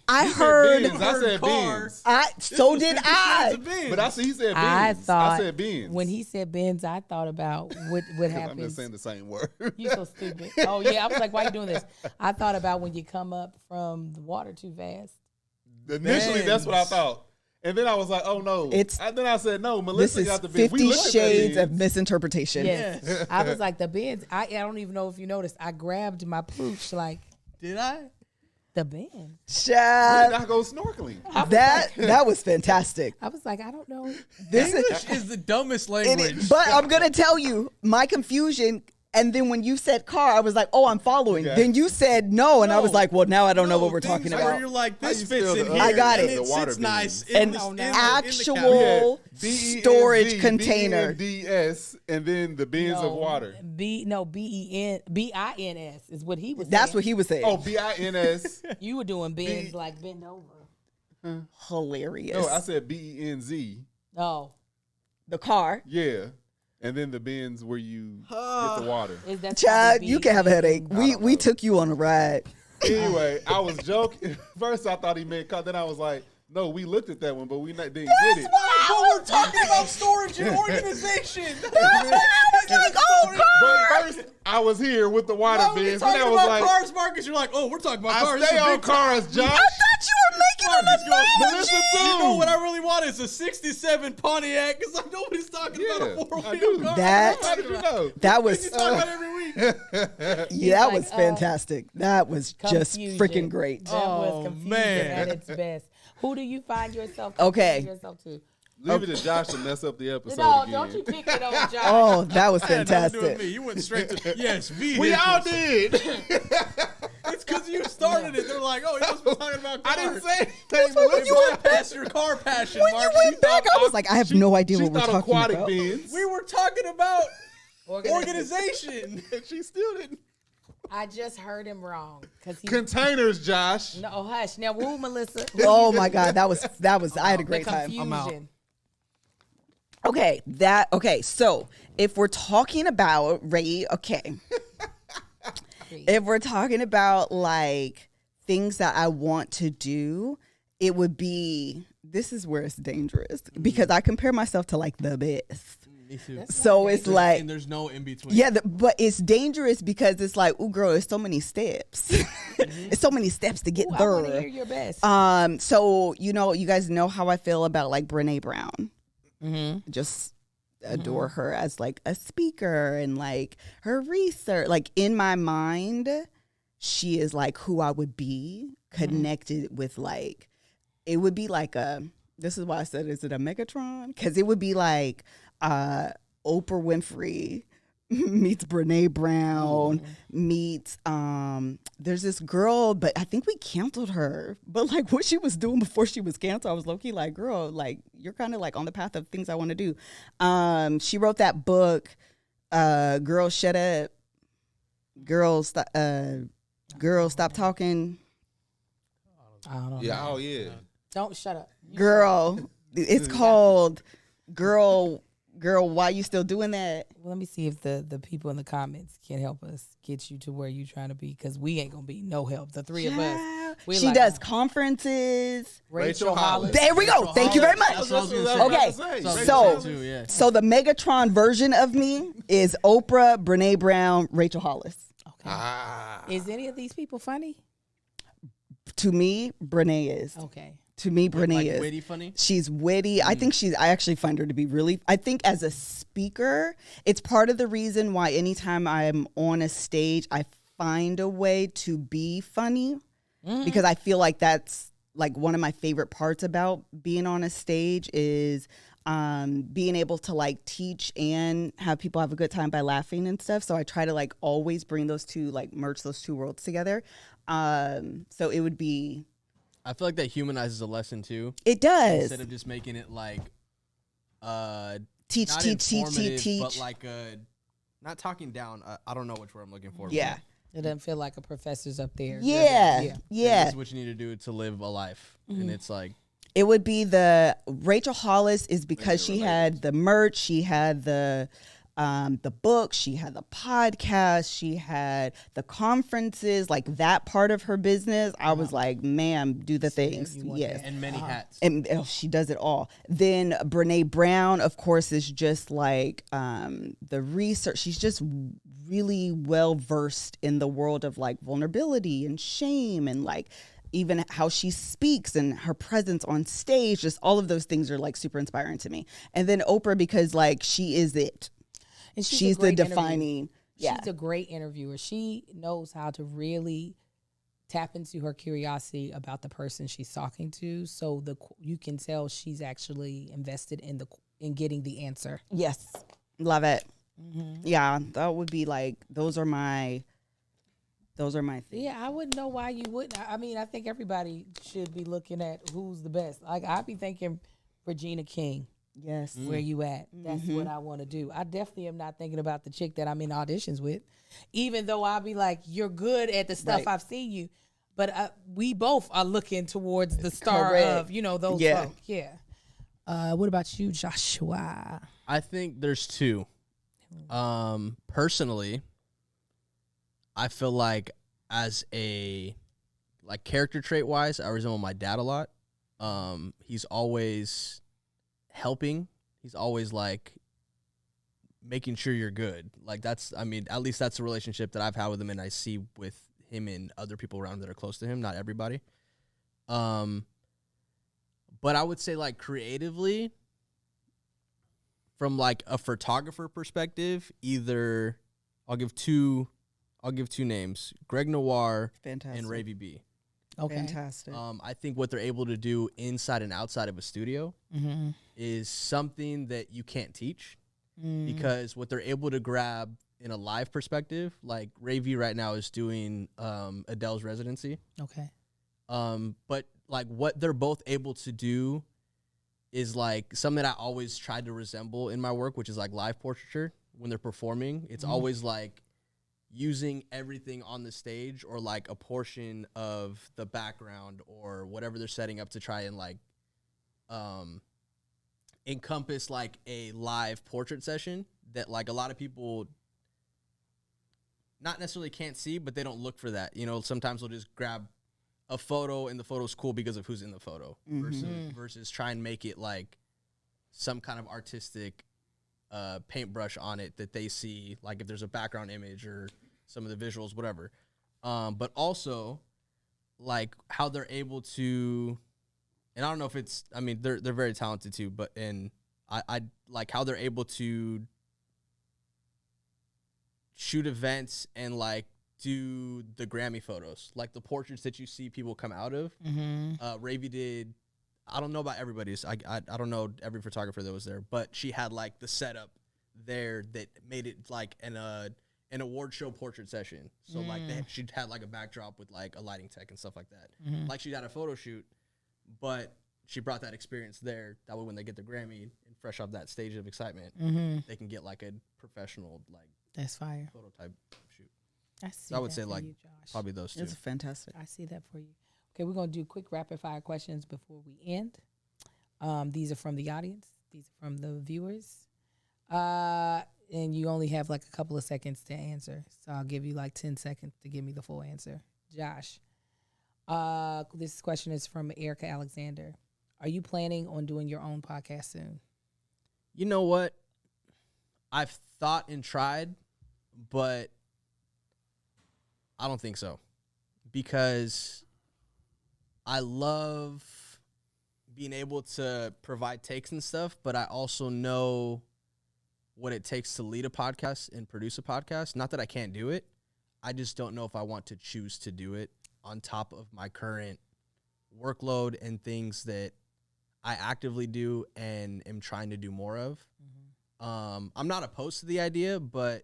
I he heard. said Benz. I said car. Benz. So did I. But he said Benz. I thought said Benz. when he said Benz, I thought about what I'm happens. just saying the same word. You so stupid. Oh yeah, I was like, why you doing this? I thought about when you come up from the water too fast. Initially, that's what I thought. And then I was like, oh no. Then I said, no, Melissa This got is the Benz. 50 Shades of Misinterpretation. Yes. I was like, the Benz. I don't even know if you noticed. I grabbed my pooch like, Did I? the Benz. When Child, did I go snorkeling? that was fantastic. I was like, I don't know. English is the dumbest language. But I'm gonna tell you my confusion. And then when you said car, I was like, oh, I'm following. Okay. Then you said no, and I was like, well, now I don't know what we're things talking where about. You're like, How this you fits spell in the here. I got and it. It The water sits nice. bin. An in the actual cabinet. storage container. BENDS, and then the bins of water. BINS is what he was saying. That's what he was saying. Oh, BINS. You were doing bins like bend over. Hilarious. No, I said BENZ. Oh. The car. Yeah. And then the bins where you get the water. Is that Child, you can have a headache. We took you on a ride. Anyway, I was joking. First, I thought he meant car. Then I was like, no, we looked at that one, but we didn't get it. But we're talking about storage and organization. But first, I was here with the water Why were you bins. And talking I was about like, cars, Marcus? You're like, oh, we're talking about cars. I stay It's a on big cars, Josh. I thought you were making an Marcus goes, Melissa analogy. too. You know what I really want is a 67 Pontiac because like nobody's talking about a Yeah, I four-wheel do. car. That- How did you know? That We was talk about it every week. yeah, that like, was fantastic. That was just Confusion. freaking great. That Oh, was confusion man. at its best. Who do you find yourself Okay. comparing yourself to? Leave it to Josh to mess up the episode No, again. don't you pick it on Josh. Oh, that was That had nothing to do with fantastic. me. You went straight to yes, vehicles. We all did. It's because you started it. They're like, oh, he must be talking about cars. I didn't say anything. When you went past your car passion, When you Mark. went back, I was like, I have no idea She what we're thought talking aquatic about. bins. We were talking about organization. She still didn't. I just heard him wrong because he. Containers, Josh. No, hush. Now, woo, Melissa. Oh my God, that was. I had a The great time. confusion. Okay. So if we're talking about if we're talking about like things that I want to do, it would be. This is where it's dangerous because I compare myself to like the best. Me too. So it's like. And there's no in between. Yeah, but it's dangerous because it's like, oh, girl, there's so many steps. It's so many steps to get Ooh, I there. want to hear your best. So you guys know how I feel about like Brene Brown. Mm-hmm. Just adore her as like a speaker and like her research. Like in my mind, she is like who I would be connected with. Like it would be like this is why I said, is it a Megatron? Because it would be like Oprah Winfrey meets Brene Brown meets there's this girl, but I think we canceled her. But like what she was doing before she was canceled, I was low-key like, girl, like you're kind of like on the path of things I want to do. She wrote that book, Girl Shut Up, Girl Stop Talking. I don't know. Yeah. Oh yeah. Don't shut up. Girl, it's called Girl, why you still doing that? Well, let me see if the people in the comments can help us get you to where you're trying to be because we ain't gonna be no help. The three of us. We're She like, does conferences. Rachel Hollis. There we go. Thank you very much. That's what I was gonna say. Okay, That's what I was so- gonna say too, yeah. So the Megatron version of me is Oprah, Brene Brown, Rachel Hollis. Okay. Is any of these people funny? To me, Brene is. Okay. To me, Brene Like is. witty funny. She's witty. I think I actually find her to be really, I think as a speaker, it's part of the reason why anytime I'm on a stage, I find a way to be funny because I feel like that's like one of my favorite parts about being on a stage is being able to like teach and have people have a good time by laughing and stuff. So I try to like always bring those two, like merge those two worlds together. So it would be. I feel like that humanizes a lesson too. It does. Instead of just making it like Teach, not teach, informative, but like not talking down. I don't know which word I'm looking for. Yeah. It doesn't feel like a professor's up there. Yeah. Yeah. Yeah. This is what you need to do to live a life, and it's like It would be the Rachel Hollis is because she had the merch, she had the the book, she had the podcast, she had the conferences, like that part of her business. I was like, ma'am, do the things. Yes. And many hats. And she does it all. Then Brene Brown, of course, is just like the research. She's just really well versed in the world of like vulnerability and shame and like even how she speaks and her presence on stage. Just all of those things are like super inspiring to me. And then Oprah, because like she is it. And she's the defining. Yeah. She's a great interviewer. She knows how to really tap into her curiosity about the person she's talking to, so you can tell she's actually invested in getting the answer. Yes, love it. Yeah, that would be like those are my things. Yeah, I wouldn't know why you wouldn't. I mean, I think everybody should be looking at who's the best. Like I'd be thinking Regina King. Yes. Where you at? That's what I want to do. I definitely am not thinking about the chick that I'm in auditions with, even though I'll be like, you're good at the stuff I've seen you. But we both are looking towards the star of, those folk. Yeah. What about you, Joshua? I think there's two. Personally, I feel like as a character trait wise, I resemble my dad a lot. He's always helping. He's always like making sure you're good. Like at least that's the relationship that I've had with him, and I see with him and other people around that are close to him, not everybody. But I would say like creatively, from like a photographer perspective, either I'll give two names, Greg Noir and Ravy B. Okay. Fantastic. I think what they're able to do inside and outside of a studio is something that you can't teach, because what they're able to grab in a live perspective, like Ravy right now is doing Adele's residency. Okay. But like what they're both able to do is like something that I always tried to resemble in my work, which is like live portraiture. When they're performing, it's always like using everything on the stage or like a portion of the background or whatever they're setting up to try and like encompass like a live portrait session that like a lot of people not necessarily can't see, but they don't look for that. Sometimes they'll just grab a photo and the photo's cool because of who's in the photo versus try and make it like some kind of artistic paintbrush on it that they see, like if there's a background image or some of the visuals, whatever. But also like how they're able to, and I don't know if it's, I mean, they're very talented too, but I like how they're able to shoot events and like do the Grammy photos, like the portraits that you see people come out of. Ravy did, I don't know about everybody's, I don't know every photographer that was there, but she had like the setup there that made it like an award show portrait session. So like she had like a backdrop with like a lighting tech and stuff like that. Like she had a photo shoot, but she brought that experience there. That way when they get the Grammy and fresh off that stage of excitement, they can get like a professional like that's fire photo type shoot. I see. So I would say for like you, Josh. probably those two. It's fantastic. I see that for you. Okay, we're gonna do quick rapid fire questions before we end. These are from the audience. These are from the viewers. And you only have like a couple of seconds to answer. So I'll give you like 10 seconds to give me the full answer. Josh, this question is from Erica Alexander. Are you planning on doing your own podcast soon? You know what? I've thought and tried, but I don't think so. Because I love being able to provide takes and stuff, but I also know what it takes to lead a podcast and produce a podcast. Not that I can't do it. I just don't know if I want to choose to do it on top of my current workload and things that I actively do and am trying to do more of. I'm not opposed to the idea, but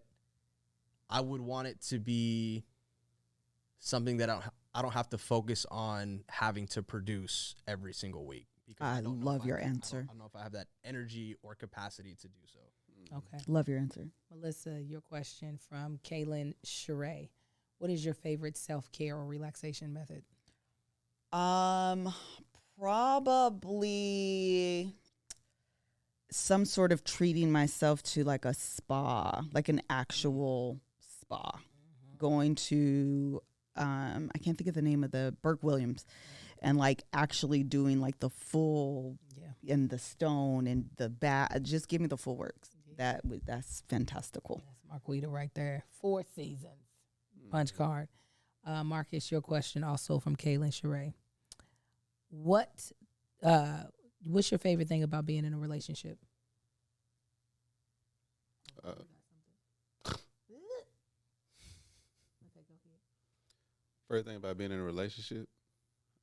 I would want it to be something that I don't have to focus on having to produce every single week. Because I love your answer. I don't know if I have that energy or capacity to do so. Okay. Love your answer. Melissa, your question from Kaylin Sheree. What is your favorite self-care or relaxation method? Probably some sort of treating myself to like a spa, like an actual spa. Going to, I can't think of the name of the Burke Williams, and like actually doing like the full and the stone and the bat. Just give me the full works. That's fantastical. That's Marquita right there. 4 seasons. Punch card. Marcus, your question also from Kaylin Sheree. What's your favorite thing about being in a relationship? First thing about being in a relationship,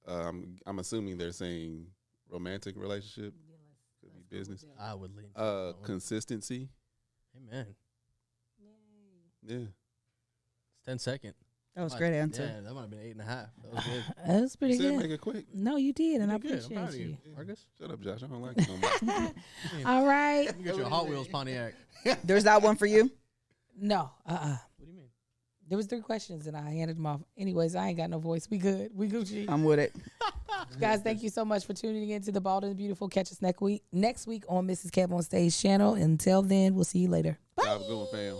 I'm assuming they're saying romantic relationship, could be business. I would lean to that one. Consistency. Amen. Yeah. It's 10 second. That was a great answer. Yeah, that might have been 8.5. That was good. That was pretty You said good. make it quick. No, you did, and I did good. I'm proud appreciate of you. Marcus. Shut up, Josh. I don't like you no more. All right. Let me get you a Hot Wheels Pontiac. There's that one for you. No. What do you mean? There was 3 questions, and I handed them off. Anyways, I ain't got no voice. We good. We Gucci. I'm with it. Guys, thank you so much for tuning in to The Bald and the Beautiful. Catch us next week on Mrs. Kev on Stage channel. Until then, we'll see you later. Bye. Have a good one, fam.